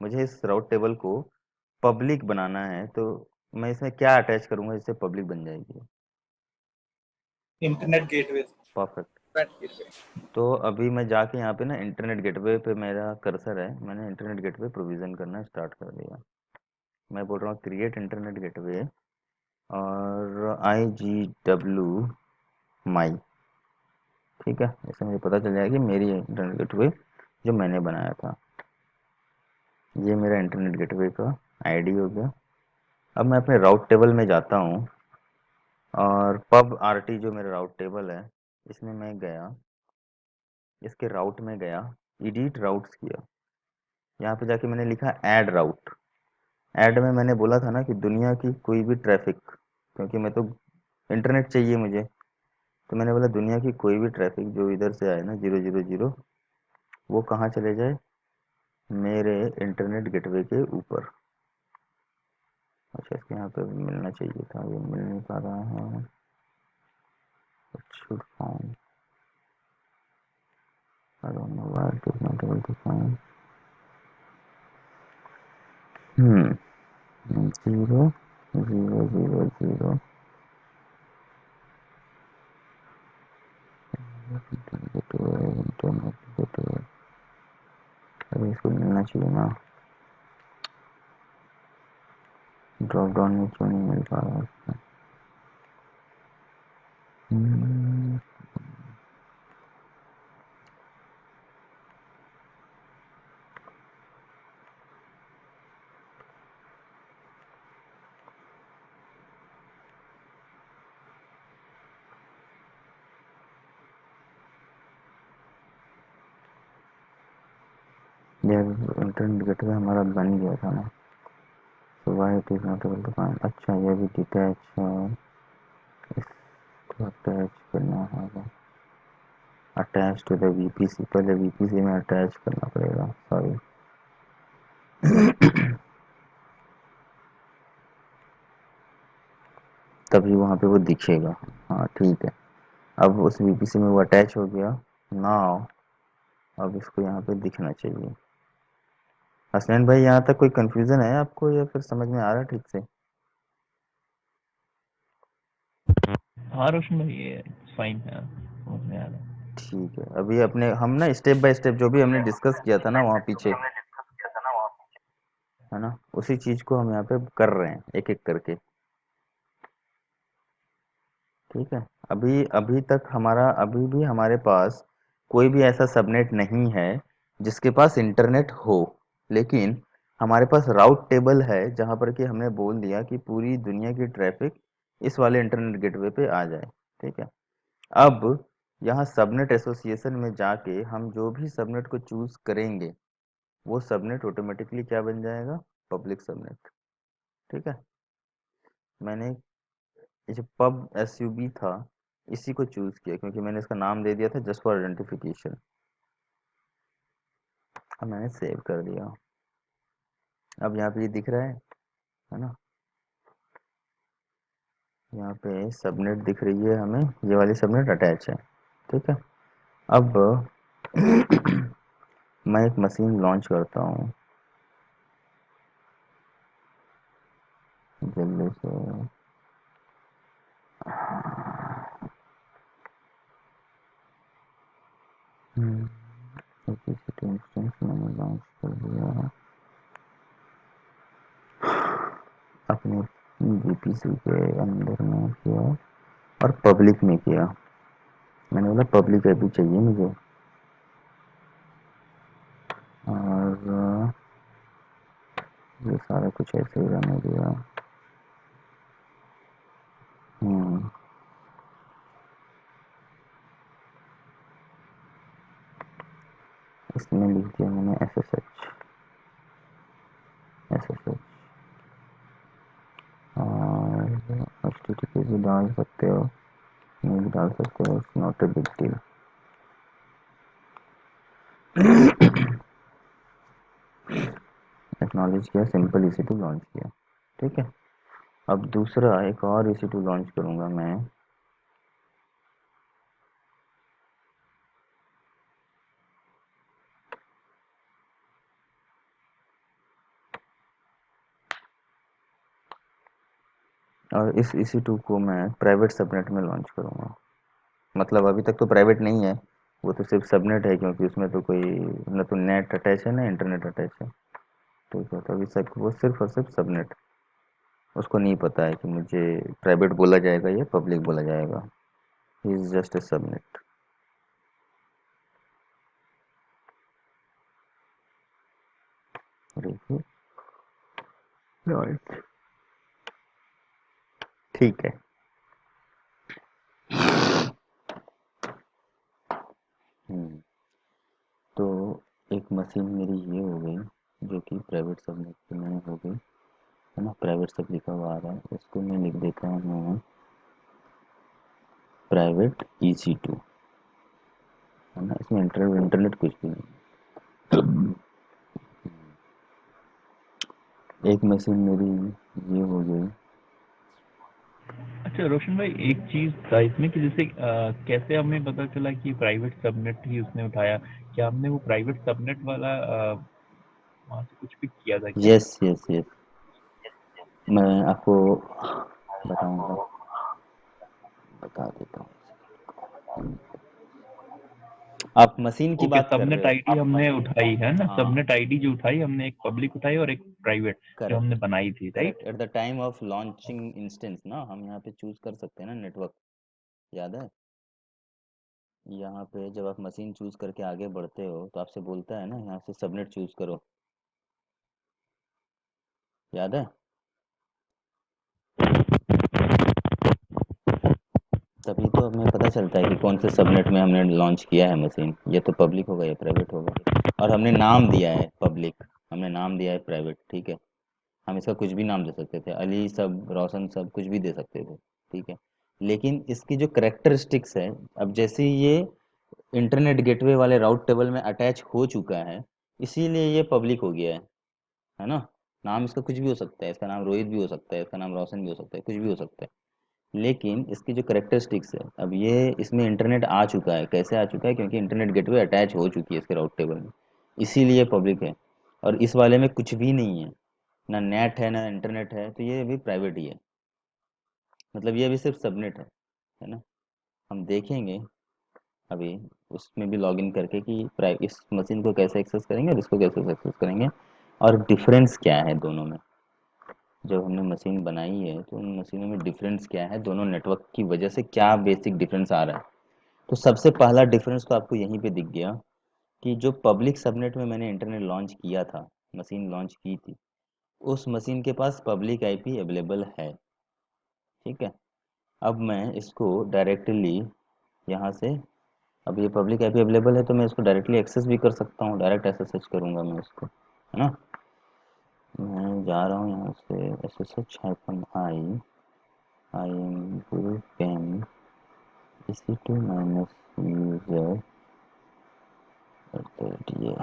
मुझे इस राउट टेबल को पब्लिक बनाना है तो मैं इसमें क्या अटैच करूंगा जिससे पब्लिक बन जाएगी? Internet gateway. परफेक्ट। तो अभी मैं जाके यहाँ पे ना इंटरनेट गेटवे पे मेरा कर्सर है, मैंने इंटरनेट गेटवे प्रोविज़न करना स्टार्ट कर दिया। मैं बोल रहा हूँ क्रिएट इंटरनेट गेटवे और IGW माई, ठीक है। इससे मुझे पता चल जाएगा कि मेरी इंटरनेट गेटवे जो मैंने बनाया था, ये मेरा इंटरनेट गेटवे का आईडी हो गया। अब मैं अपने राउट टेबल में जाता हूँ और पब आरटी जो मेरा राउट टेबल है इसमें मैं गया, इसके राउट में गया, एडिट राउट्स किया। यहाँ पे जाके मैंने लिखा ऐड राउट। ऐड में मैंने बोला था ना कि दुनिया की कोई भी ट्रैफिक, क्योंकि मैं तो इंटरनेट चाहिए मुझे, तो मैंने बोला दुनिया की कोई भी ट्रैफिक जो इधर से आए ना 000, वो कहाँ चले जाए, मेरे इंटरनेट गेटवे के ऊपर। अच्छा, इसके यहाँ पे मिलना चाहिए था, ये मिल नहीं पा रहा है। should find, I don't know why it is not able to find. 0 0 0 0 internet gateway, अरे इसको मिलना चाहिए ना, ड्रॉप डाउन में क्यों नहीं मिल पा रहा है? यार इंटरनेट गेटवे हमारा बन गया था ना, तो why it is not able to find. अच्छा, ये भी डिटैच है, इसको अटैच करना होगा, अटैच टू द वीपीसी। पहले वीपीसी में अटैच करना पड़ेगा, सॉरी। तभी वहाँ पे वो दिखेगा। हाँ ठीक है, अब उस वीपीसी में वो अटैच हो गया। नाउ अब इसको यहाँ पे दिखना चाहिए। हसनैन भाई, यहाँ तक कोई कंफ्यूजन है आपको या फिर समझ में आ रहा है ठीक से? हाँ रोशन भाई, ये फाइन है, समझ में आ रहा है। ठीक है, अभी अपने हम ना स्टेप बाय स्टेप जो भी हमने डिस्कस किया था ना वहाँ पीछे, है ना, उसी चीज को हम यहाँ पे कर रहे हैं एक एक करके, ठीक है। अभी अभी तक हमारा, अभी भी हमारे पास कोई भी ऐसा सबनेट नहीं है जिसके पास इंटरनेट हो, लेकिन हमारे पास राउट टेबल है जहाँ पर कि हमने बोल दिया कि पूरी दुनिया की ट्रैफिक इस वाले इंटरनेट गेटवे पे आ जाए, ठीक है। अब यहाँ सबनेट एसोसिएशन में जाके हम जो भी सबनेट को चूज करेंगे वो सबनेट ऑटोमेटिकली क्या बन जाएगा, पब्लिक सबनेट, ठीक है। मैंने ये जो पब एसयूबी था इसी को चूज किया क्योंकि मैंने इसका नाम दे दिया था जस्ट फॉर आइडेंटिफिकेशन। अब मैंने सेव कर दिया, अब यहाँ पे ये दिख रहा है ना। यहाँ पे सबनेट दिख रही है हमें, ये वाली सबनेट अटैच है, ठीक है। अब मैं एक मशीन लॉन्च करता हूँ जल्दी से। इंस्टेंस मैंने लॉन्च कर दिया अपने जीपीसी के अंदर में किया और पब्लिक में किया। मैंने बोला पब्लिक ऐप चाहिए मुझे, और ये सारा कुछ ऐसे ही रहने दिया। इसमें लिख दिया मैंने SSH और HTTP भी डाल सकते हो, नहीं भी डाल सकते हो, it's not a big deal. Acknowledge किया, सिंपल EC2 लॉन्च किया, ठीक है। अब दूसरा एक और EC2 लॉन्च करूंगा मैं, और इस EC2 को मैं प्राइवेट सबनेट में लॉन्च करूंगा। मतलब अभी तक तो प्राइवेट नहीं है, वो तो सिर्फ सबनेट है, क्योंकि उसमें तो कोई न तो नेट अटैच है ना इंटरनेट अटैच है, ठीक है। तो अभी तक वो सिर्फ और सिर्फ सबनेट, उसको नहीं पता है कि मुझे प्राइवेट बोला जाएगा या पब्लिक बोला जाएगा। He is just A subnet. Right, ठीक है। तो एक मशीन मेरी ये हो गई जो कि प्राइवेट सबनेट में हो गई, है ना। प्राइवेट सब लिखा हुआ आ रहा है, इसको मैं लिख देता हूँ प्राइवेट EC2, है ना। इसमें इंटरनेट कुछ भी नहीं। एक मशीन मेरी ये हो गई। अच्छा रोशन भाई, एक चीज था इसमें कि जैसे कैसे हमें पता चला कि प्राइवेट सबनेट ही उसने उठाया? क्या हमने वो प्राइवेट सबनेट वाला वहाँ से कुछ पिक किया था क्या? यस यस यस, मैं आपको बताऊंगा, बता देता हूँ। आप मशीन की ओके, बात कर रहे सबनेट हो? आईडी हमने उठाई है ना, हाँ, सबनेट आईडी जो उठाई हमने, एक पब्लिक उठाई और एक प्राइवेट जो हमने करेक्ट बनाई थी, correct. Right? At the time of launching instance ना, हम यहाँ पे चूज कर सकते हैं ना नेटवर्क, याद है? यहाँ पे जब आप मशीन चूज करके आगे बढ़ते हो तो आपसे बोलता है ना यहाँ से सबनेट चूज करो, याद है? तभी तो हमें पता चलता है कि कौन से सबनेट में हमने लॉन्च किया है मशीन, ये तो पब्लिक होगा या प्राइवेट होगा। और हमने नाम दिया है पब्लिक, हमने नाम दिया है प्राइवेट, ठीक है। हम इसका कुछ भी नाम दे सकते थे, अली सब, रोशन सब, कुछ भी दे सकते थे, ठीक है। लेकिन इसकी जो करेक्टरिस्टिक्स है, अब जैसे ही ये इंटरनेट गेटवे वाले राउट टेबल में अटैच हो चुका है, इसीलिए ये पब्लिक हो गया है ना। नाम इसका कुछ भी हो सकता है, इसका नाम रोहित भी हो सकता है, इसका नाम रोशन भी हो सकता है, कुछ भी हो सकता है। लेकिन इसकी जो करेक्टरिस्टिक्स है, अब ये इसमें इंटरनेट आ चुका है, कैसे आ चुका है? क्योंकि इंटरनेट गेटवे अटैच हो चुकी है इसके राउट टेबल में, इसीलिए पब्लिक है। और इस वाले में कुछ भी नहीं है, ना नेट है ना इंटरनेट है, तो ये भी प्राइवेट ही है। मतलब ये अभी सिर्फ सबनेट है ना। हम देखेंगे अभी उसमें भी लॉगिन करके कि इस मशीन को कैसे एक्सेस करेंगे और इसको कैसे एक्सेस करेंगे, और डिफरेंस क्या है दोनों में। जब हमने मशीन बनाई है तो उन मशीनों में डिफरेंस क्या है, दोनों नेटवर्क की वजह से क्या बेसिक डिफरेंस आ रहा है। तो सबसे पहला डिफरेंस तो आपको यहीं पे दिख गया कि जो पब्लिक सबनेट में मैंने इंटरनेट लॉन्च किया था, मशीन लॉन्च की थी, उस मशीन के पास पब्लिक IP अवेलेबल है, ठीक है। अब मैं इसको डायरेक्टली यहाँ से, अब ये पब्लिक IP अवेलेबल है तो मैं इसको डायरेक्टली एक्सेस भी कर सकता हूँ, डायरेक्ट SSH करूँगा मैं इसको, है ना। मैं जा रहा हूँ यहाँ से SSH-i IM EC2 minus user, ये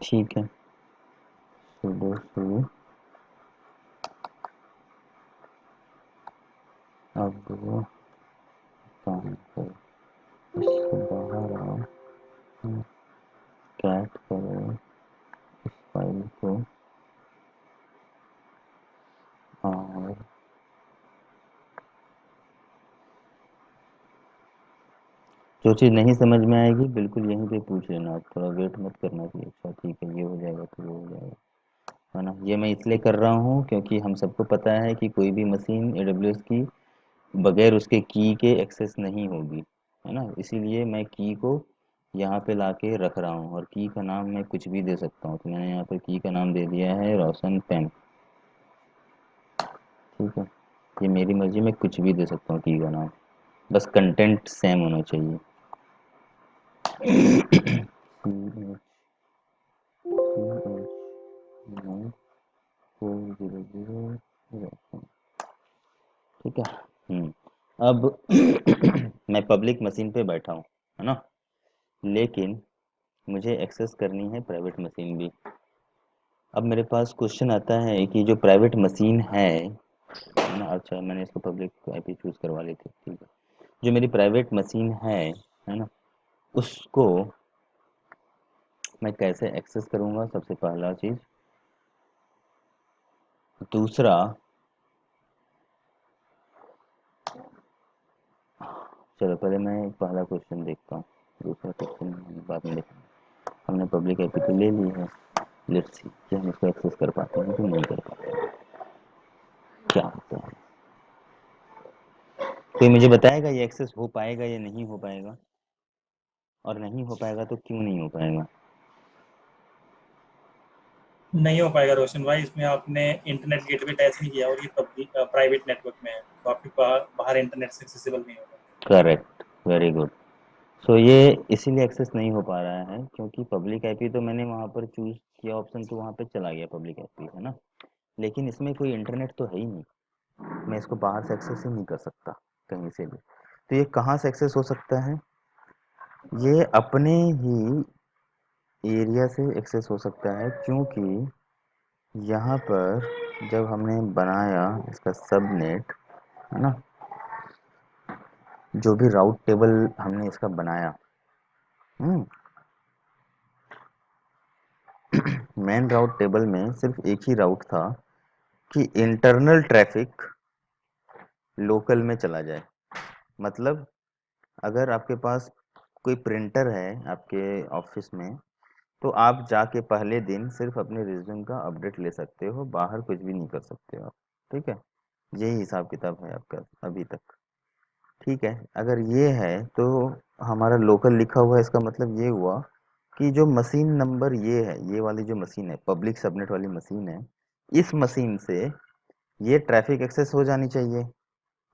ठीक है, sudo शुरू। अब वो काम करो, इससे बाहर आओ, कैट करो इस फाइल को, और जो चीज़ नहीं समझ में आएगी बिल्कुल यहीं पे पूछ लेना, आप थोड़ा वेट मत करना कि अच्छा ठीक है ये हो जाएगा तो वो हो जाएगा, है ना। ये मैं इसलिए कर रहा हूँ क्योंकि हम सबको पता है कि कोई भी मशीन AWS की बगैर उसके की के एक्सेस नहीं होगी, है ना। इसीलिए मैं की को यहाँ पे ला के रख रहा हूँ, और की का नाम मैं कुछ भी दे सकता हूँ। तो मैंने यहाँ पर की का नाम दे दिया है रोशन पेन, ठीक है। ये मेरी मर्जी, मैं कुछ भी दे सकता हूँ की का नाम, बस कंटेंट सेम होना चाहिए। ठीक है। अब मैं पब्लिक मशीन पे बैठा हूँ, है ना, लेकिन मुझे एक्सेस करनी है प्राइवेट मशीन भी। अब मेरे पास क्वेश्चन आता है कि जो प्राइवेट मशीन है ना, अच्छा मैंने इसको पब्लिक आईपी चूज करवा ली थी, ठीक है। जो मेरी प्राइवेट मशीन है ना, उसको मैं कैसे एक्सेस करूँगा, सबसे पहला चीज़। दूसरा, चलो पहले मैं पहला क्वेश्चन देखता हूँ, दूसरा क्वेश्चन बाद में देखते। हमने पब्लिक आईपी तो ले ली है, लेट्स सी कि हम इसको एक्सेस कर पाते हैं कि नहीं कर पाते हैं, क्या होता है। कोई मुझे बताएगा ये एक्सेस हो पाएगा या नहीं हो पाएगा, और नहीं हो पाएगा तो क्यों नहीं हो पाएगा। नहीं हो पाएगा रोशन भाई, इसमें आपने इंटरनेट गेटवे अटैच नहीं किया और ये पब्लिक प्राइवेट नेटवर्क में है, तो आपके बाहर इंटरनेट से एक्सेसिबल नहीं होगा। Correct, very good. सो ये इसीलिए एक्सेस नहीं हो पा रहा है क्योंकि पब्लिक आईपी तो मैंने वहाँ पर चूज किया ऑप्शन, तो वहाँ पे चला गया पब्लिक आईपी, है ना, लेकिन इसमें कोई इंटरनेट तो है ही नहीं, मैं इसको बाहर से एक्सेस ही नहीं कर सकता कहीं से भी। तो ये कहाँ से एक्सेस हो सकता है, ये अपने ही एरिया से एक्सेस हो सकता है, क्योंकि यहाँ पर जब हमने बनाया इसका सबनेट, है ना, जो भी राउट टेबल हमने इसका बनाया, मेन राउट टेबल में सिर्फ एक ही राउट था कि इंटरनल ट्रैफिक लोकल में चला जाए। मतलब अगर आपके पास कोई प्रिंटर है आपके ऑफिस में, तो आप जाके पहले दिन सिर्फ अपने रिज्यूम का अपडेट ले सकते हो, बाहर कुछ भी नहीं कर सकते हो आप, ठीक है। यही हिसाब किताब है आपका अभी तक, ठीक है। अगर ये है तो हमारा लोकल लिखा हुआ है, इसका मतलब ये हुआ कि जो मशीन नंबर ये है, ये वाली जो मशीन है पब्लिक सबनेट वाली मशीन है, इस मशीन से ये ट्रैफिक एक्सेस हो जानी चाहिए,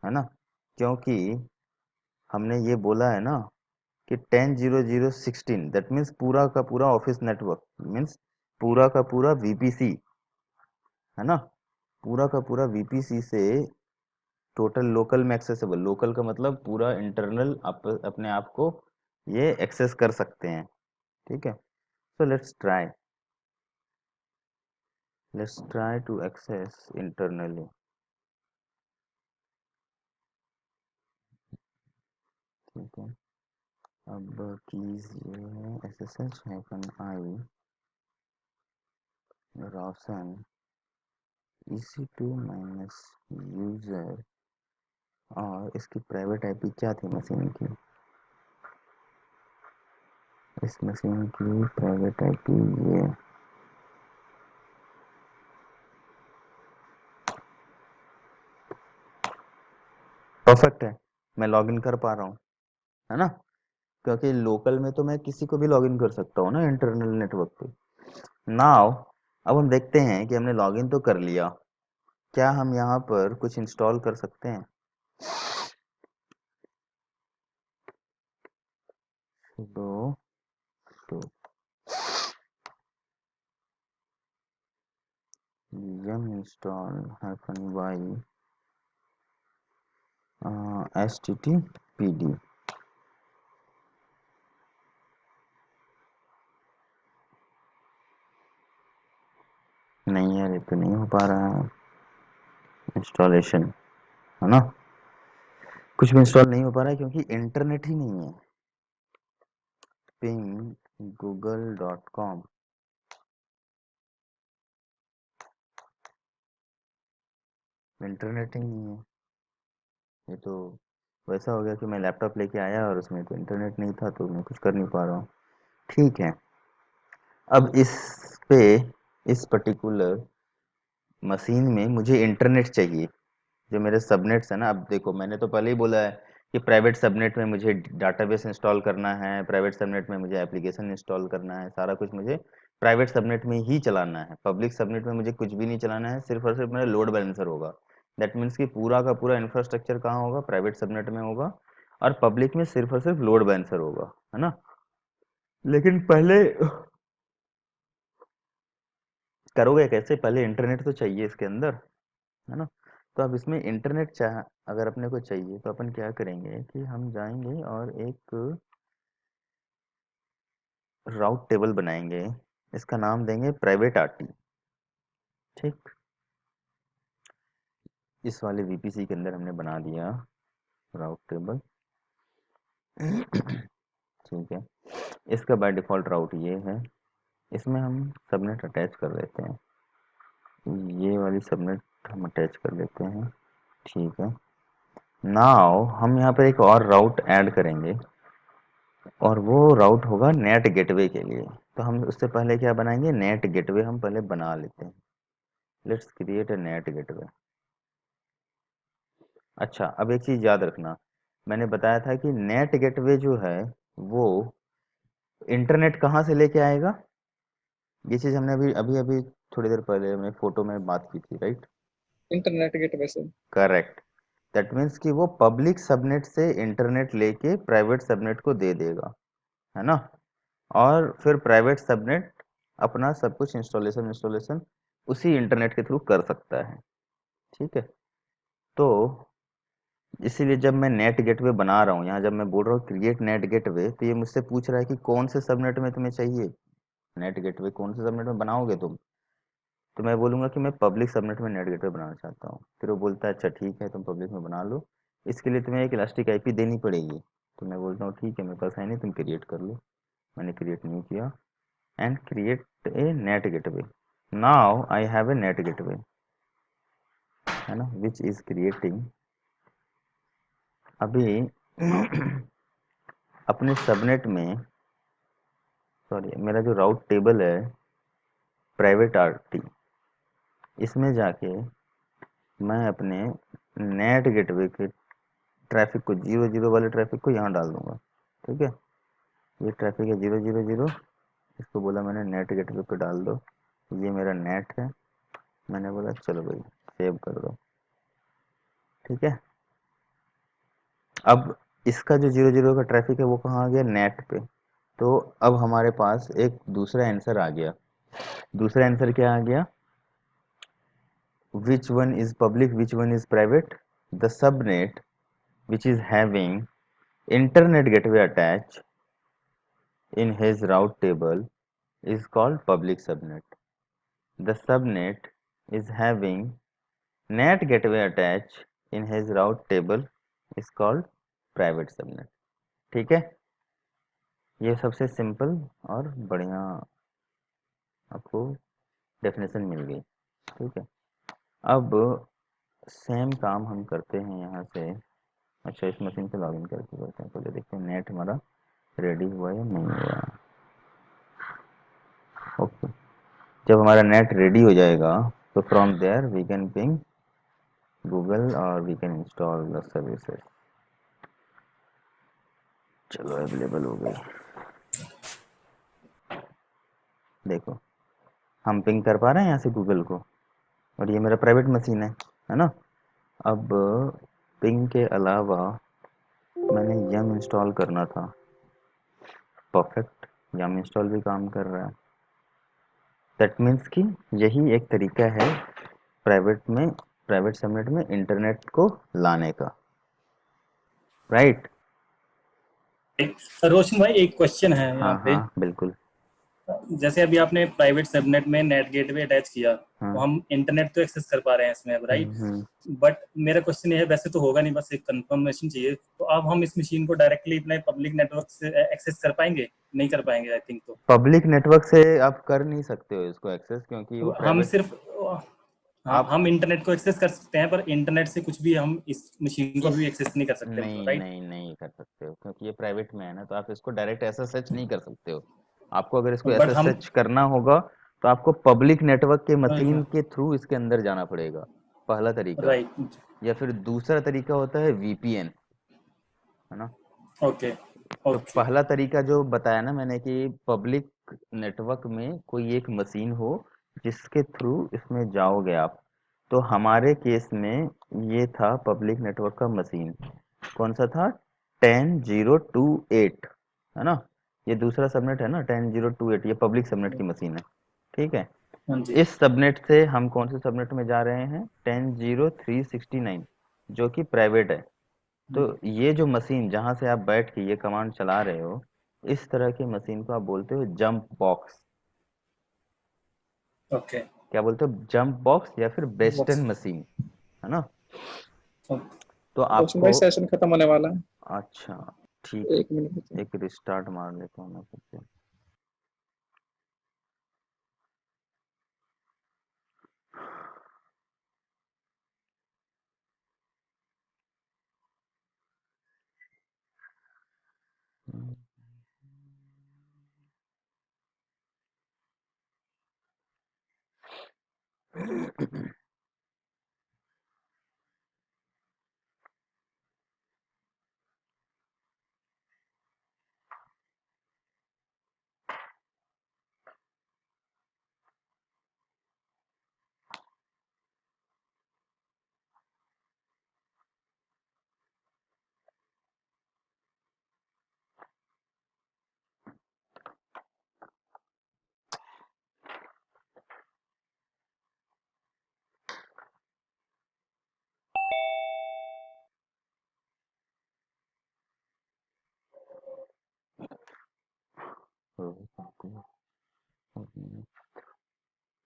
है ना, क्योंकि हमने ये बोला है ना कि 10.0.0.16 दैट मीन्स पूरा का पूरा ऑफिस नेटवर्क मीन्स पूरा का पूरा वीपीसी, है ना, पूरा का पूरा वीपीसी से टोटल लोकल में एक्सेसिबल, लोकल का मतलब पूरा इंटरनल आप अपने आप को ये एक्सेस कर सकते हैं, ठीक है। So let's try to access internally, ठीक है। अब कीज ये है SSH-i रोशन EC2 माइनस यूजर, और इसकी प्राइवेट आईपी क्या थी मशीन की, इस मशीन की प्राइवेट आईपी ये परफेक्ट है, मैं लॉगिन कर पा रहा हूँ, है ना, क्योंकि लोकल में तो मैं किसी को भी लॉगिन कर सकता हूँ ना इंटरनल नेटवर्क पे। नाउ अब हम देखते हैं कि हमने लॉगिन तो कर लिया, क्या हम यहाँ पर कुछ इंस्टॉल कर सकते हैं। sudo to yum install -y httpd, नहीं यार, ये तो नहीं हो पा रहा है इंस्टॉलेशन, है ना। कुछ भी इंस्टॉल नहीं हो पा रहा है क्योंकि इंटरनेट ही नहीं है। पिंग google.com, इंटरनेट ही नहीं है। ये तो वैसा हो गया कि मैं लैपटॉप लेके आया और उसमें तो इंटरनेट नहीं था, तो मैं कुछ कर नहीं पा रहा हूँ। ठीक है, अब इस पर्टिकुलर मशीन में मुझे इंटरनेट चाहिए, जो मेरे सबनेट्स है ना। अब देखो, मैंने तो पहले ही बोला है कि प्राइवेट सबनेट में मुझे डाटाबेस इंस्टॉल करना है, प्राइवेट सबनेट में मुझे एप्लीकेशन इंस्टॉल करना है, सारा कुछ मुझे प्राइवेट सबनेट में ही चलाना है। पब्लिक सबनेट में मुझे कुछ भी नहीं चलाना है, सिर्फ और सिर्फ मेरा लोड बैलेंसर होगा। दैट मीन्स कि पूरा का पूरा इंफ्रास्ट्रक्चर कहाँ होगा, प्राइवेट सबनेट में होगा, और पब्लिक में सिर्फ और सिर्फ लोड बैलेंसर होगा, है ना। लेकिन पहले करोगे कैसे, पहले इंटरनेट तो चाहिए इसके अंदर, है ना। तो अब इसमें इंटरनेट अगर अपने को चाहिए तो अपन क्या करेंगे कि हम जाएंगे और एक राउट टेबल बनाएंगे, इसका नाम देंगे प्राइवेट आरटी। ठीक, इस वाले वीपीसी के अंदर हमने बना दिया राउट टेबल। ठीक है, इसका बाय डिफॉल्ट राउट ये है, इसमें हम सबनेट अटैच कर देते हैं, ये वाली सबनेट हम अटैच कर देते हैं। ठीक है, नाउ हम यहाँ पर एक और राउट ऐड करेंगे, और वो राउट होगा नेट गेटवे के लिए। तो हम उससे पहले क्या बनाएंगे, नेट गेटवे हम पहले बना लेते हैं। Let's create a net gateway. अच्छा, अब एक चीज याद रखना, मैंने बताया था कि नेट गेटवे जो है वो इंटरनेट कहाँ से लेके आएगा। ये चीज हमने अभी अभी अभी थोड़ी देर पहले हमने फोटो में बात की थी, राइट। इंटरनेट गेटवे से। करेक्ट, दैट मीन्स कि वो पब्लिक सबनेट से इंटरनेट लेके प्राइवेट सबनेट को दे देगा, है ना। और फिर प्राइवेट सबनेट अपना सब कुछ इंस्टॉलेशन उसी इंटरनेट के थ्रू कर सकता है। ठीक है, तो इसीलिए जब मैं नेट गेटवे बना रहा हूँ, यहाँ जब मैं बोल रहा हूँ क्रिएट नेट गेटवे, तो ये मुझसे पूछ रहा है कि कौन से सबनेट में तुम्हें चाहिए नेट गेटवे, कौन से सबनेट में बनाओगे तुम। तो मैं बोलूँगा कि मैं पब्लिक सबनेट में नेट गेटवे बनाना चाहता हूँ। फिर वो बोलता है अच्छा ठीक है, तुम पब्लिक में बना लो, इसके लिए तुम्हें एक इलास्टिक आईपी देनी पड़ेगी। तो मैं बोलता हूँ ठीक है, मेरे पास है नहीं, तुम क्रिएट कर लो। मैंने क्रिएट नहीं किया, and create a net gateway. Now I have a net gateway, है ना, which is creating। अभी अपने सबनेट में, सॉरी, मेरा जो राउट टेबल है प्राइवेट आरटी, इसमें जाके मैं अपने नेट गेटवे के ट्रैफिक को 0 0 वाले ट्रैफिक को यहाँ डाल दूंगा। ठीक है, ये ट्रैफिक है 0 0 0, इसको बोला मैंने नेट गेटवे पे डाल दो, ये मेरा नेट है। मैंने बोला चलो भाई सेव कर दो। ठीक है, अब इसका जो 0 0 का ट्रैफिक है वो कहाँ आ गया, नेट पे। तो अब हमारे पास एक दूसरा आंसर आ गया। दूसरा आंसर क्या आ गया, which one is public, which one is private? The subnet which is having internet gateway attached in his route table is called public subnet. The subnet is having net gateway attached in his route table is called private subnet. ठीक है, ये सबसे simple और बढ़िया आपको definition मिल गई। ठीक है, अब सेम काम हम करते हैं यहाँ से। अच्छा, इस मशीन से लॉगिन करके करते हैं, पहले देखते हैं नेट हमारा रेडी हुआ या नहीं हुआ। ओके, जब हमारा नेट रेडी हो जाएगा तो from there we can ping Google और we can install the services. चलो अवेलेबल हो गई, देखो हम पिंग कर पा रहे हैं यहाँ से गूगल को, और ये मेरा प्राइवेट मशीन है ना। अब पिंग के अलावा मैंने यम इंस्टॉल करना था, परफेक्ट, यम इंस्टॉल भी काम कर रहा है। दैट मीन्स कि यही एक तरीका है प्राइवेट सबनेट में इंटरनेट को लाने का, राइट। रोशन भाई एक क्वेश्चन है यहाँ हाँ पे। हाँ बिल्कुल। जैसे अभी आपने प्राइवेट सबनेट में नेट गेटवे अटैच किया, हाँ। तो हम इंटरनेट तो एक्सेस कर पा रहे हैं इसमें अब, राइट? बट मेरा क्वेश्चन ये है, वैसे तो होगा नहीं, बस एक कंफर्मेशन चाहिए, तो अब हम इस मशीन को डायरेक्टली अपने पब्लिक नेटवर्क से एक्सेस कर पाएंगे? नहीं कर पाएंगे, आई थिंक। तो पब्लिक नेटवर्क से आप कर नहीं सकते हो इसको एक्सेस, क्योंकि वो हम प्राइवेट। सिर्फ हम इंटरनेट को एक्सेस कर सकते हैं, पर इंटरनेट से कुछ भी हम इस मशीन को भी एक्सेस नहीं कर सकते, नहीं राइट? नहीं नहीं कर सकते हो, क्योंकि ये प्राइवेट में है ना, तो आप इसको डायरेक्ट SSH नहीं कर सकते हो। आपको अगर इसको बट हम SSH करना होगा तो आपको पब्लिक नेटवर्क के मशीन के थ्रू इसके अंदर जाना पड़ेगा, पहला तरीका। राइट। या फिर दूसरा तरीका होता है VPN, है ना। ओके तो ओके पहला तरीका जो बताया ना मैंने कि पब्लिक नेटवर्क में कोई एक मशीन हो जिसके थ्रू इसमें जाओगे आप। तो हमारे केस में ये था पब्लिक नेटवर्क का मशीन, कौन सा था, 10028, है ना। ये दूसरा सबनेट है ना 10028, ये पब्लिक सबनेट की मशीन है, ठीक है। हाँ जी। इस सबनेट से हम कौन से सबनेट में जा रहे हैं, 10369, जो कि प्राइवेट है। तो ये जो मशीन जहां से आप बैठ के ये कमांड चला रहे हो, इस तरह की मशीन को आप बोलते हो जंप बॉक्स। ओके। क्या बोलते हो, जंप बॉक्स या फिर बेस्टन मशीन, है ना। तो रोशन भाई आपको, सेशन खत्म होने वाला है, अच्छा ठीक है, 1 मिनट बचा। एक रिस्टार्ट मार लेता हूँ मैं फिर से।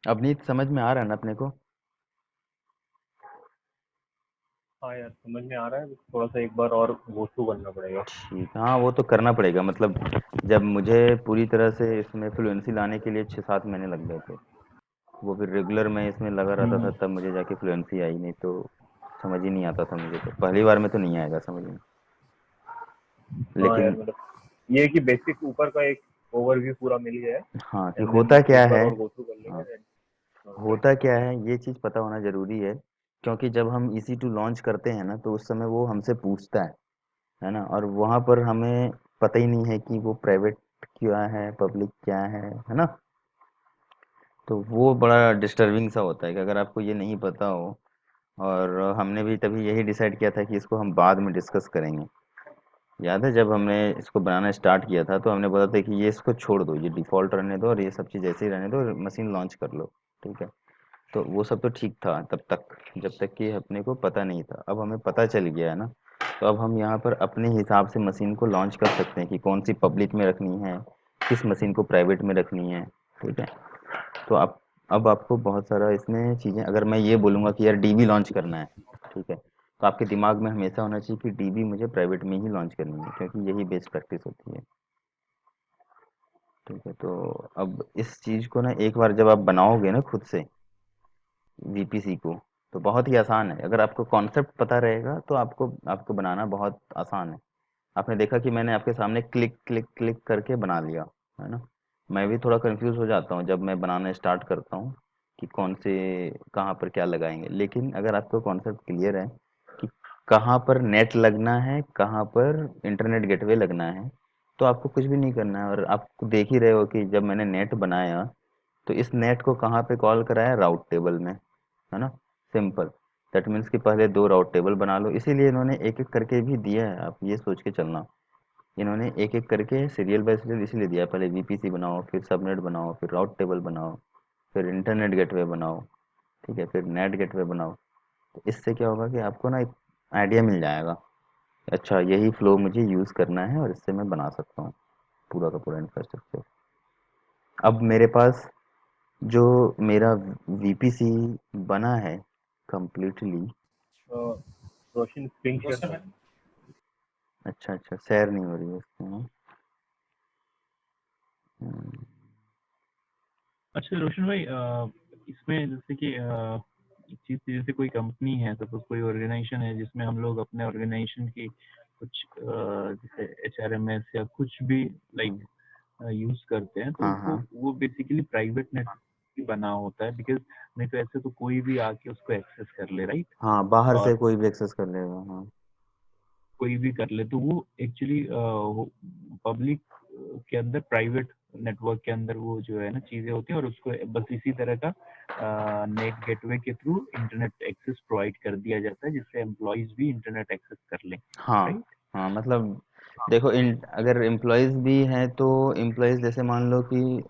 अवनीत समझ में आ रहा है ना अपने को। हाँ यार समझ में आ रहा है, थोड़ा सा एक बार और गो थ्रू करना पड़ेगा। ठीक, हाँ वो तो करना पड़ेगा, मतलब जब मुझे पूरी तरह से इसमें फ्लुएंसी लाने के लिए 6-7 महीने लग गए थे, वो फिर रेगुलर मैं इसमें लगा रहता था, तब मुझे जाके फ्लुएंसी आई, नहीं तो समझ ही नहीं आता था मुझे, तो पहली बार में तो नहीं आएगा समझ में। हाँ यार लेकिन मतलब ये है कि बेसिक ऊपर का एक ओवरव्यू पूरा मिल गया है, हाँ कि and then होता क्या एक बार है, और गो थ्रू कर लेंगे हाँ, then, होता क्या है ये चीज़ पता होना ज़रूरी है, क्योंकि जब हम EC2 लॉन्च करते हैं ना, तो उस समय वो हमसे पूछता है ना, और वहाँ पर हमें पता ही नहीं है कि वो प्राइवेट क्या है, पब्लिक क्या है ना। तो वो बड़ा डिस्टर्बिंग सा होता है कि अगर आपको ये नहीं पता हो, और हमने भी तभी यही डिसाइड किया था कि इसको हम बाद में डिस्कस करेंगे। याद है जब हमने इसको बनाना स्टार्ट किया था, तो हमने बोला था कि ये इसको छोड़ दो, ये डिफ़ॉल्ट रहने दो और ये सब चीज़ ऐसे ही रहने दो और मशीन लॉन्च कर लो, ठीक है। तो वो सब तो ठीक था तब तक, जब तक कि अपने को पता नहीं था। अब हमें पता चल गया है ना, तो अब हम यहाँ पर अपने हिसाब से मशीन को लॉन्च कर सकते हैं कि कौन सी पब्लिक में रखनी है, किस मशीन को प्राइवेट में रखनी है, ठीक है। तो अब आपको बहुत सारा इसमें चीज़ें, अगर मैं ये बोलूँगा कि यार DB लॉन्च करना है, ठीक है, तो आपके दिमाग में हमेशा होना चाहिए कि DB मुझे प्राइवेट में ही लॉन्च करनी है, क्योंकि यही बेस्ट प्रैक्टिस होती है, ठीक है। तो अब इस चीज़ को ना एक बार जब आप बनाओगे ना खुद से VPC को, तो बहुत ही आसान है। अगर आपको कॉन्सेप्ट पता रहेगा तो आपको आपको बनाना बहुत आसान है। आपने देखा कि मैंने आपके सामने क्लिक क्लिक क्लिक करके बना लिया, है ना। मैं भी थोड़ा कंफ्यूज हो जाता हूँ जब मैं बनाना स्टार्ट करता हूँ कि कौन से कहाँ पर क्या लगाएंगे, लेकिन अगर आपको कॉन्सेप्ट क्लियर है कि कहाँ पर नेट लगना है, कहाँ पर इंटरनेट गेटवे लगना है, तो आपको कुछ भी नहीं करना है। और आप देख ही रहे हो कि जब मैंने नेट बनाया, तो इस नेट को कहाँ पे कॉल कराया, राउट टेबल में, है ना। सिंपल, दैट मीन्स कि पहले 2 राउट टेबल बना लो। इसीलिए इन्होंने एक एक करके भी दिया है, आप ये सोच के चलना, इन्होंने एक एक करके सीरियल बाय सीरियल इसलिए दिया, पहले VPC बनाओ, फिर सबनेट बनाओ, फिर राउट टेबल बनाओ, फिर इंटरनेट गेटवे बनाओ, ठीक है, फिर नेट गेटवे बनाओ। तो इससे क्या होगा कि आपको ना एक आइडिया मिल जाएगा, अच्छा यही फ्लो मुझे यूज़ करना है और इससे मैं बना सकता हूँ पूरा का पूरा इंफ्रास्ट्रक्चर। अब मेरे पास जो मेरा वीपीसी बना है कंप्लीटली। रोशन स्क्रीन शेयर रोशन कर। भाई, अच्छा अच्छा, शेयर नहीं हो रही है इसमें ना। अच्छा रोशन भाई, इसमें जैसे कि एक चीज जैसे कोई कंपनी है, सपोज कोई ऑर्गेनाइजेशन है जिसमें हम लोग अपने ऑर्गेनाइजेशन की कुछ जैसे HRMS या कुछ भी लाइक यूज करते हैं, तो हाँ हाँ वो बेसिकली प्राइवेट नेटवर्क बना होता है, बिकॉज नहीं तो ऐसे तो कोई भी आके उसको एक्सेस कर ले, राइट? हाँ, बाहर से और कोई भी एक्सेस कर लेगा। हाँ कोई भी कर ले, तो वो एक्चुअली पब्लिक के अंदर, प्राइवेट नेटवर्क के अंदर वो जो है ना चीजें होती हैं, और उसको बस इसी तरह का नेट गेटवे के थ्रू इंटरनेट एक्सेस प्रोवाइड कर दिया जाता है, जिससे एम्प्लॉयज भी इंटरनेट एक्सेस कर लें, हाँ राइट? हाँ, मतलब देखो अगर एम्प्लॉयज़ भी हैं तो एम्प्लॉयज़ जैसे मान लो कि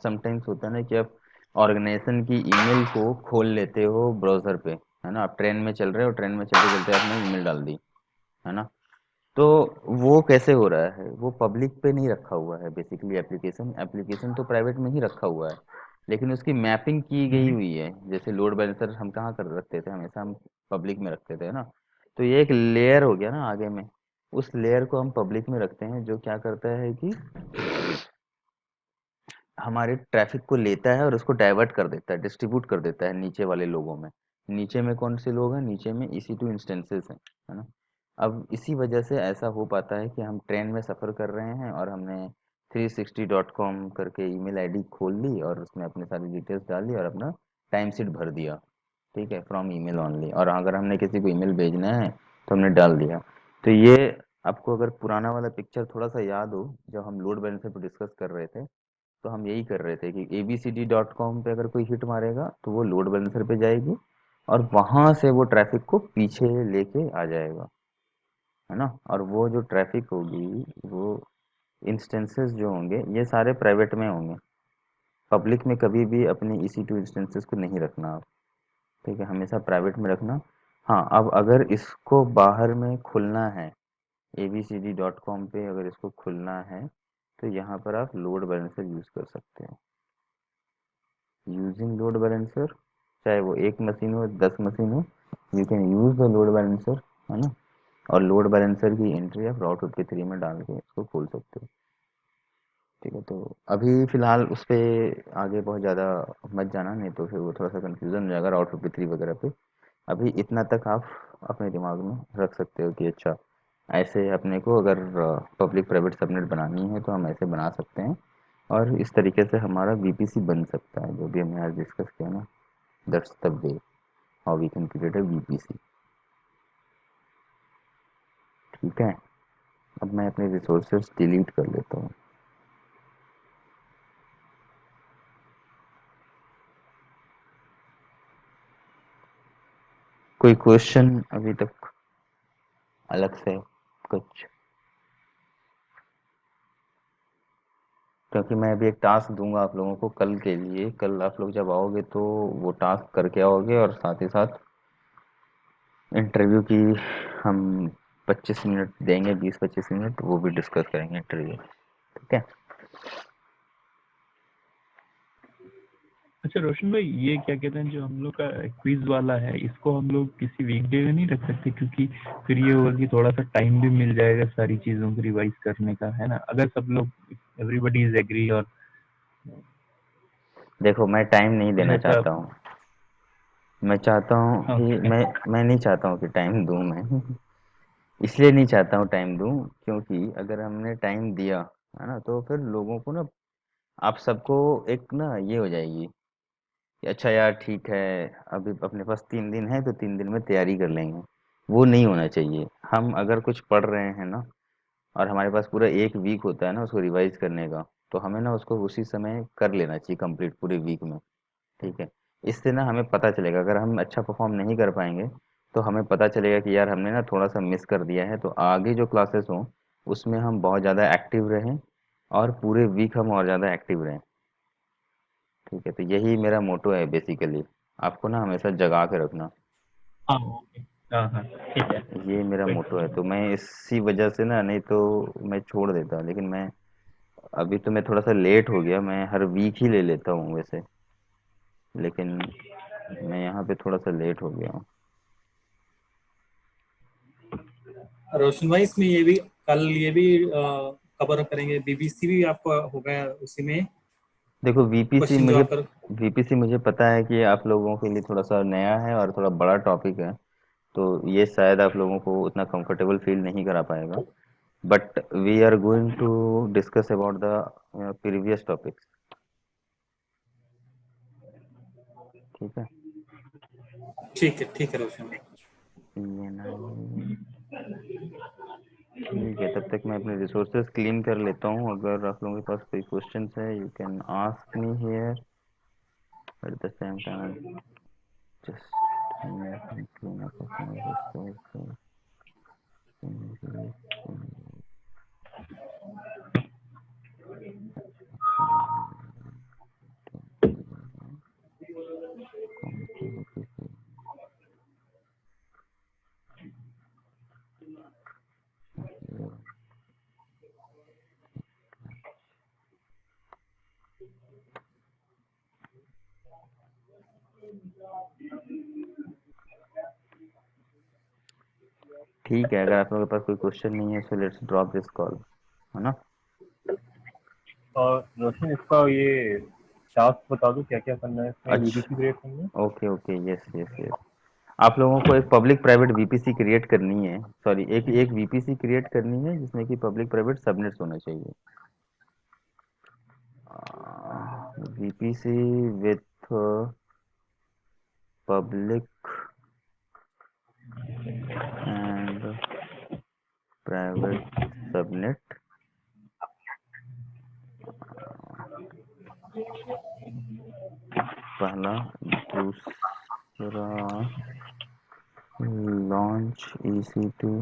समटाइम्स होता है ना कि आप ऑर्गेनाइजेशन की ईमेल को खोल लेते हो ब्राउज़र पे, है ना? आप ट्रेन में चल रहे हो, ट्रेन में चलते चलते आपने ईमेल डाल दी, है ना? तो वो कैसे हो रहा है? वो पब्लिक पे नहीं रखा हुआ है बेसिकली। एप्लीकेशन एप्लीकेशन तो प्राइवेट में ही रखा हुआ है, लेकिन उसकी मैपिंग की गई हुई है। जैसे लोड बैलेंसर हम कहाँ कर रखते थे, हमेशा हम पब्लिक में रखते थे, है ना? तो ये एक लेयर हो गया ना आगे में, उस लेयर को हम पब्लिक में रखते हैं, जो क्या करता है कि हमारे ट्रैफिक को लेता है और उसको डाइवर्ट कर देता है, डिस्ट्रीब्यूट कर देता है नीचे वाले लोगों में। नीचे में कौन से लोग हैं? नीचे में EC2 इंस्टेंसेस हैं, है ना? अब इसी वजह से ऐसा हो पाता है कि हम ट्रेन में सफ़र कर रहे हैं और हमने 360.com करके ईमेल आईडी खोल ली और उसमें अपनी सारी डिटेल्स डाल दी और अपना टाइम शीट भर दिया, ठीक है, फ्रॉम ईमेल ओनली। और अगर हमने किसी को ईमेल भेजना है तो हमने डाल दिया। तो ये आपको अगर पुराना वाला पिक्चर थोड़ा सा याद हो, जब हम लोड बैलेंसर पर डिस्कस कर रहे थे, तो हम यही कर रहे थे कि abcd.com पे अगर कोई हिट मारेगा तो वो लोड बैलेंसर पे जाएगी और वहां से वो ट्रैफिक को पीछे लेके आ जाएगा, है ना? और वो जो ट्रैफिक होगी, वो इंस्टेंसेस जो होंगे ये सारे प्राइवेट में होंगे। पब्लिक में कभी भी अपने EC2 इंस्टेंसेस को नहीं रखना आप, ठीक है, हमेशा प्राइवेट में रखना। हाँ, अब अगर इसको बाहर में खुलना है, abcd.com पे अगर इसको खुलना है, तो यहाँ पर आप लोड बैलेंसर यूज़ कर सकते हैं। यूजिंग लोड बैलेंसर, चाहे वो 1 मशीन हो 10 मशीन हो, you can use the load balancer, है ना? और लोड बैलेंसर की एंट्री आप राउट 53 में डाल के इसको खोल सकते हो, ठीक है? तो अभी फ़िलहाल उस पे आगे बहुत ज़्यादा मत जाना, नहीं तो फिर वो थोड़ा सा कन्फ्यूज़न हो जाएगा राउट 53 वगैरह पे। अभी इतना तक आप अपने दिमाग में रख सकते हो कि अच्छा, ऐसे अपने को अगर पब्लिक प्राइवेट सबनेट बनानी है तो हम ऐसे बना सकते हैं, और इस तरीके से हमारा VPC बन सकता है, जो भी हमने आज डिस्कस किया ना। That's the way how we can create a VPC, ठीक है? अब मैं अपने रिसोर्सेज डिलीट कर लेता हूँ। कोई क्वेश्चन अभी तक अलग से कुछ? क्योंकि मैं अभी एक टास्क दूंगा आप लोगों को कल के लिए। कल आप लोग जब आओगे तो वो टास्क करके आओगे, और साथ ही साथ इंटरव्यू की हम 25 मिनट देंगे, 20-25 मिनट, वो भी डिस्कस करेंगे इंटरव्यू, ठीक है? अच्छा रोशन भाई, ये क्या कहते हैं, जो हम लोग का क्विज वाला है, इसको हम लोग किसी वीकडे में नहीं रख सकते? क्योंकि फिर ये होगा कि थोड़ा सा टाइम भी मिल जाएगा सारी चीजों को रिवाइज करने का, है ना? अगर सब लोग, एवरीबडी इज एग्री, और देखो, मैं टाइम नहीं कुछ देना ऐसा। चाहता हूँ। मैं चाहता हूँ कि ओके। मैं नहीं चाहता हूँ कि टाइम दूँ मैं। इसलिए नहीं चाहता हूँ टाइम दूँ, क्योंकि अगर हमने टाइम दिया, है ना, तो फिर लोगों को ना, आप सबको एक ना ये हो जाएगी कि अच्छा यार ठीक है, अभी अपने पास 3 दिन है तो 3 दिन में तैयारी कर लेंगे। वो नहीं होना चाहिए। हम अगर कुछ पढ़ रहे हैं ना, और हमारे पास पूरा 1 वीक होता है ना उसको रिवाइज करने का, तो हमें ना उसको उसी समय कर लेना चाहिए कंप्लीट, पूरे वीक में, ठीक है? इससे ना हमें पता चलेगा, अगर हम अच्छा परफॉर्म नहीं कर पाएंगे तो हमें पता चलेगा कि यार हमने ना थोड़ा सा मिस कर दिया है, तो आगे जो क्लासेस हों उसमें हम बहुत ज़्यादा एक्टिव रहें, और पूरे वीक हम और ज़्यादा एक्टिव रहें, ठीक है? तो यही मेरा मोटो है बेसिकली, आपको ना हमेशा जगा के रखना। हाँ ओके। हाँ हाँ, ठीक है। ये मेरा कोई मोटो है, प्रॉब्लम तो मैं इसी वजह से ना, नहीं तो मैं छोड़ देता, लेकिन मैं अभी तो मैं थोड़ा सा लेट हो गया, मैं हर वीक ही ले लेता हूँ वैसे, लेकिन मैं यहाँ पे थोड़ा सा लेट हो गया हूँ। रोशन भाई इसमें ये भी कल ये भी कवर करेंगे, बीबीसी भी आपको होगा उसी में। देखो क्वेश्चन जो आपका वीपीसी मुझे पता है कि आप लोगों के लिए थोड़ा सा नया है और थोड़ा बड़ा टॉपिक है, तो ये शायद आप लोगों को उतना कंफर्टेबल फील नहीं करा पाएगा, but we are going to discuss about the previous topics. ठीक है रोशन भाई। ये नहीं, ठीक है, तब तक मैं अपने रिसोर्सेज क्लीन कर लेता हूँ। अगर आप लोगों के पास कोई क्वेश्चन है you can ask me here at the same time, just clean up अपने रिसोर्सेज। ठीक है, अगर आप लोगों के पास कोई क्वेश्चन नहीं है so let's drop this call, है ना। और रोशन इसका ये टास्क बता दो क्या क्या करना है इसमें, अच्छा, वीबीसी क्रिएट करना है। Okay okay, yes yes yes, आप लोगों को एक पब्लिक प्राइवेट वीपीसी क्रिएट करनी है, सॉरी एक वीपीसी क्रिएट करनी है जिसमें कि पब्लिक प्राइवेट सबनेट्स होने चाहिए। VPC with public and private subnet, पहला। दूसरा, launch EC2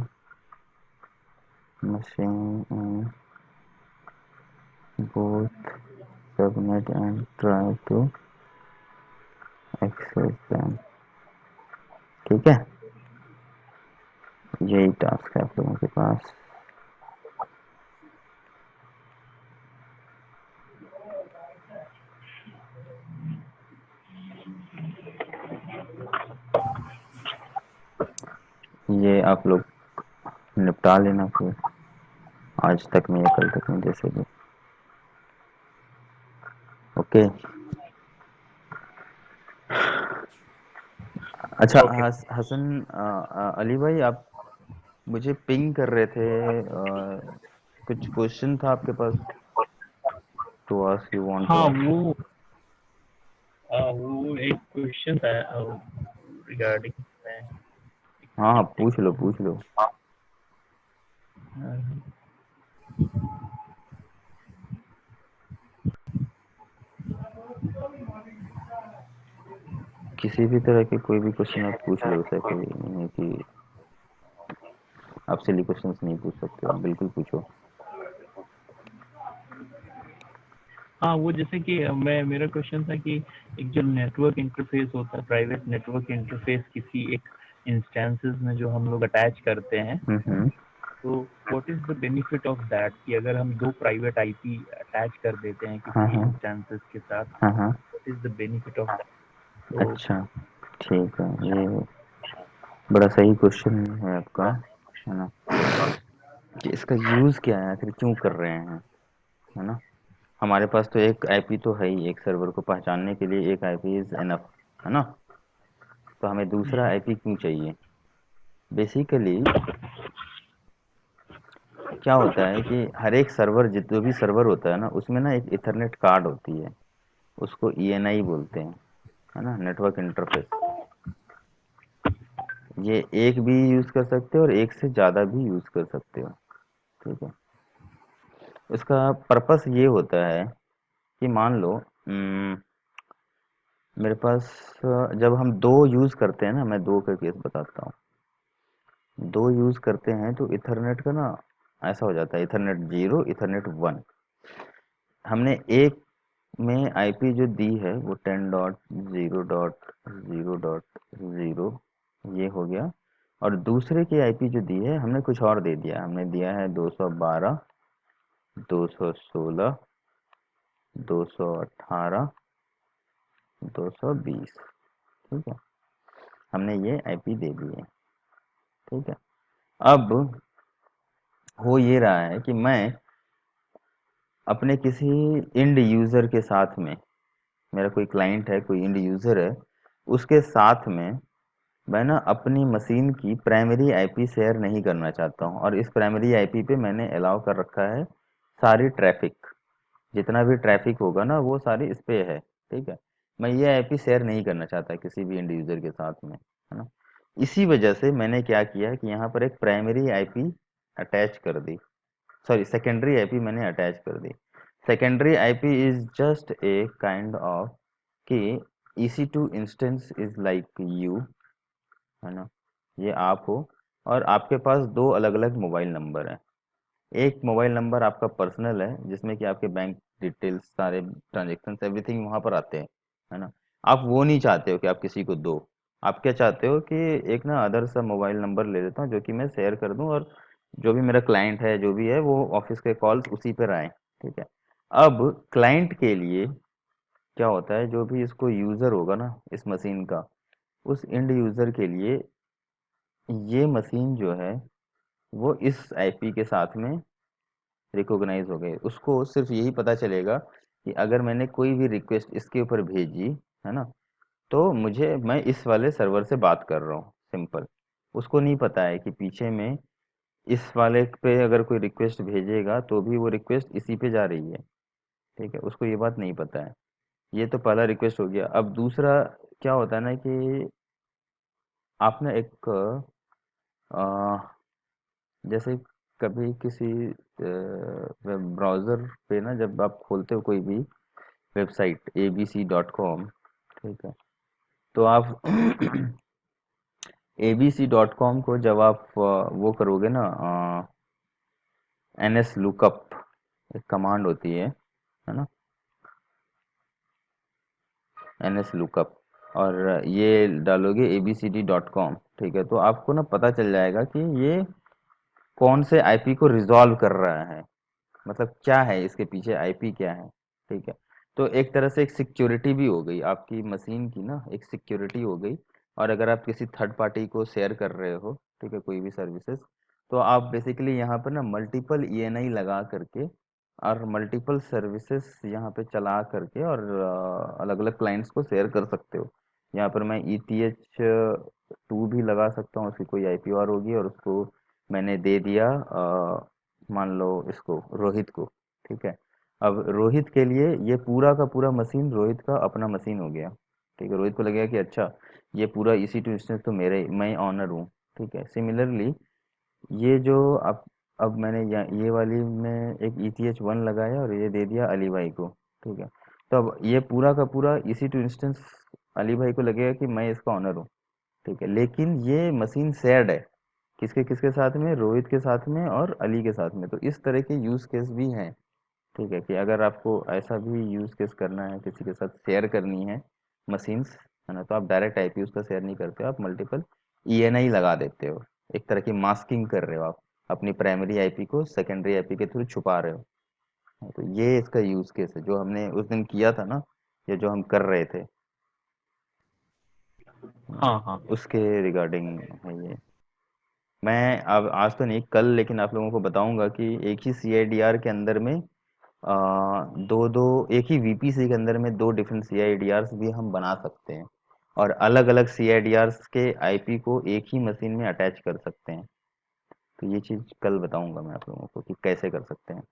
machine in both subnet and try to access them। ठीक है, यही टास्क है आप लोगों के पास। ये आप लोग निपटा लेना फिर, आज तक में या कल तक में, जैसे भी। ओके, अच्छा ओके। हसन अली भाई, आप मुझे पिंग कर रहे थे, कुछ क्वेश्चन था आपके पास to ask, you want to हाँ आस्क? वो एक क्वेश्चन था रिगार्डिंग हाँ हाँ, पूछ लो पूछ लो। किसी भी तरह के कोई भी क्वेश्चन आप पूछ लो, ऐसा कोई नहीं है कि आप सिली क्वेश्चंस नहीं पूछ सकते, आप बिल्कुल पूछो। हाँ, वो जैसे कि मेरा क्वेश्चन था कि एक जो नेटवर्क इंटरफेस होता है, प्राइवेट नेटवर्क इंटरफेस किसी एक इंस्टेंसेस में जो हम लोग अटैच करते हैं, तो what is the benefit of that, कि अगर हम दो प्राइवेट आईपी अटैच कर देते हैं किसी इंस्टेंसेस के साथ, what is the benefit of that? अच्छा ठीक है, ये बड़ा सही क्वेश्चन है आपका, है ना, कि इसका यूज़ क्या है, आखिर क्यों कर रहे हैं, है ना। हमारे पास तो एक आईपी तो है ही, एक सर्वर को पहचानने के लिए एक आईपी इज एनफ, है ना, तो हमें दूसरा आईपी क्यों चाहिए। बेसिकली क्या होता है कि हर एक सर्वर, जो भी सर्वर होता है ना, उसमें ना एक इथरनेट कार्ड होती है, उसको ENI बोलते हैं, है ना, नेटवर्क इंटरफेस। ये एक भी यूज़ कर सकते हो और एक से ज़्यादा भी यूज़ कर सकते हो, ठीक है। इसका पर्पस ये होता है कि मान लो मेरे पास जब हम दो यूज़ करते हैं ना, मैं दो का केस बताता हूँ, दो यूज़ करते हैं तो इथरनेट का ना ऐसा हो जाता है, इथरनेट 0 इथरनेट 1। हमने एक में आईपी जो दी है वो 10.0.0.0 ये हो गया, और दूसरे की आईपी जो दी है हमने कुछ और दे दिया, हमने दिया है 212 216 218 220, ठीक है, हमने ये आईपी दे दिए, ठीक है। अब हो ये रहा है कि मैं अपने किसी इंड यूज़र के साथ में, मेरा कोई क्लाइंट है, कोई इंड यूज़र है, उसके साथ में मैं ना अपनी मशीन की प्राइमरी आईपी शेयर नहीं करना चाहता हूँ, और इस प्राइमरी आईपी पे मैंने अलाउ कर रखा है सारी ट्रैफिक, जितना भी ट्रैफिक होगा ना वो सारी इस पे है, ठीक है। मैं ये आईपी शेयर नहीं करना चाहता किसी भी इंड यूज़र के साथ में, है ना। इसी वजह से मैंने क्या किया कि यहाँ पर एक प्राइमरी आईपी अटैच कर दी, सॉरी सेकेंडरी आईपी मैंने अटैच कर दी। Secondary IP is just a kind of कि EC2 instance is like you, है ना, ये आप हो, और आपके पास दो अलग अलग मोबाइल नंबर हैं। एक मोबाइल नंबर आपका पर्सनल है जिसमें कि आपके बैंक डिटेल्स, सारे ट्रांजेक्शन, एवरीथिंग वहाँ पर आते हैं, है ना। आप वो नहीं चाहते हो कि आप किसी को दो, आप क्या चाहते हो कि एक ना अदर सा मोबाइल नंबर ले लेता हूँ जो कि मैं शेयर कर दूँ, और जो भी मेरा क्लाइंट है जो भी है वो ऑफिस के कॉल्स उसी पर आए, ठीक है। अब क्लाइंट के लिए क्या होता है, जो भी इसको यूज़र होगा ना इस मशीन का, उस एंड यूज़र के लिए ये मशीन जो है वो इस आईपी के साथ में रिकॉग्नाइज हो गई। उसको सिर्फ यही पता चलेगा कि अगर मैंने कोई भी रिक्वेस्ट इसके ऊपर भेजी, है ना, तो मैं इस वाले सर्वर से बात कर रहा हूँ, सिंपल। उसको नहीं पता है कि पीछे में इस वाले पे अगर कोई रिक्वेस्ट भेजेगा तो भी वो रिक्वेस्ट इसी पे जा रही है, ठीक है, उसको ये बात नहीं पता है। ये तो पहला रिक्वेस्ट हो गया। अब दूसरा क्या होता है ना कि आपने एक जैसे कभी किसी वेब ब्राउज़र पे ना जब आप खोलते हो कोई भी वेबसाइट abc.com, ठीक है, तो आप abc.com को जब आप वो करोगे ना, ns lookup एक कमांड होती है ना, ns lookup, और ये डालोगे abcd.com, ठीक है, तो आपको ना पता चल जाएगा कि ये कौन से आईपी को रिजॉल्व कर रहा है, मतलब क्या है इसके पीछे आईपी क्या है, ठीक है। तो एक तरह से एक सिक्योरिटी भी हो गई आपकी मशीन की ना, एक सिक्योरिटी हो गई। और अगर आप किसी थर्ड पार्टी को शेयर कर रहे हो, ठीक है, कोई भी सर्विसेज, तो आप बेसिकली यहाँ पर ना मल्टीपल ईएनआई लगा करके और मल्टीपल सर्विसेज यहाँ पे चला करके और अलग अलग क्लाइंट्स को शेयर कर सकते हो। यहाँ पर मैं ETH2 भी लगा सकता हूँ, उसकी कोई आईपी और होगी, और उसको मैंने दे दिया मान लो इसको रोहित को, ठीक है। अब रोहित के लिए ये पूरा का पूरा मशीन रोहित का अपना मशीन हो गया, ठीक है। रोहित को लगेगा कि अच्छा ये पूरा EC2 इंस्टेंस तो मेरे, मैं ऑनर हूँ, ठीक है। सिमिलरली ये जो अब मैंने ये वाली में एक ETH1 लगाया और ये दे दिया अली भाई को, ठीक है। तो अब ये पूरा का पूरा EC2 इंस्टेंस अली भाई को लगेगा कि मैं इसका ऑनर हूँ, ठीक है। लेकिन ये मशीन शेयर्ड है किसके किसके साथ में, रोहित के साथ में और अली के साथ में। तो इस तरह के यूज केस भी हैं, ठीक है, कि अगर आपको ऐसा भी यूज केस करना है, किसी के साथ शेयर करनी है मशीन्स, है ना, तो आप डायरेक्ट आईपी उसका शेयर नहीं करते हो, आप मल्टीपल ईएनआई लगा देते हो, एक तरह की मास्किंग कर रहे हो आप, अपनी प्राइमरी आईपी को सेकेंडरी आईपी के थ्रू छुपा रहे हो। तो ये इसका यूज केस है जो हमने उस दिन किया था ना, ये जो हम कर रहे थे, हाँ हाँ उसके रिगार्डिंग है ये। मैं अब आज तो नहीं, कल लेकिन आप लोगों को बताऊंगा कि एक ही CIDR के अंदर में दो दो, एक ही VPC के अंदर में दो डिफरेंट CIDRs भी हम बना सकते हैं, और अलग अलग CIDRs के आईपी को एक ही मशीन में अटैच कर सकते हैं। तो ये चीज़ कल बताऊंगा मैं आप लोगों को कि कैसे कर सकते हैं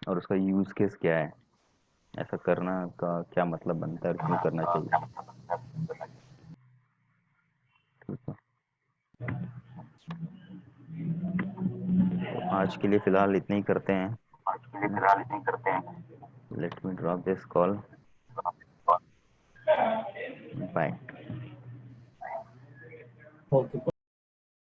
और उसका यूज केस क्या है, ऐसा करना का क्या मतलब बनता है और क्यों करना चाहिए, ठीक है। तो आज के लिए फिलहाल इतना ही करते हैं, let me drop this call, bye. Okay.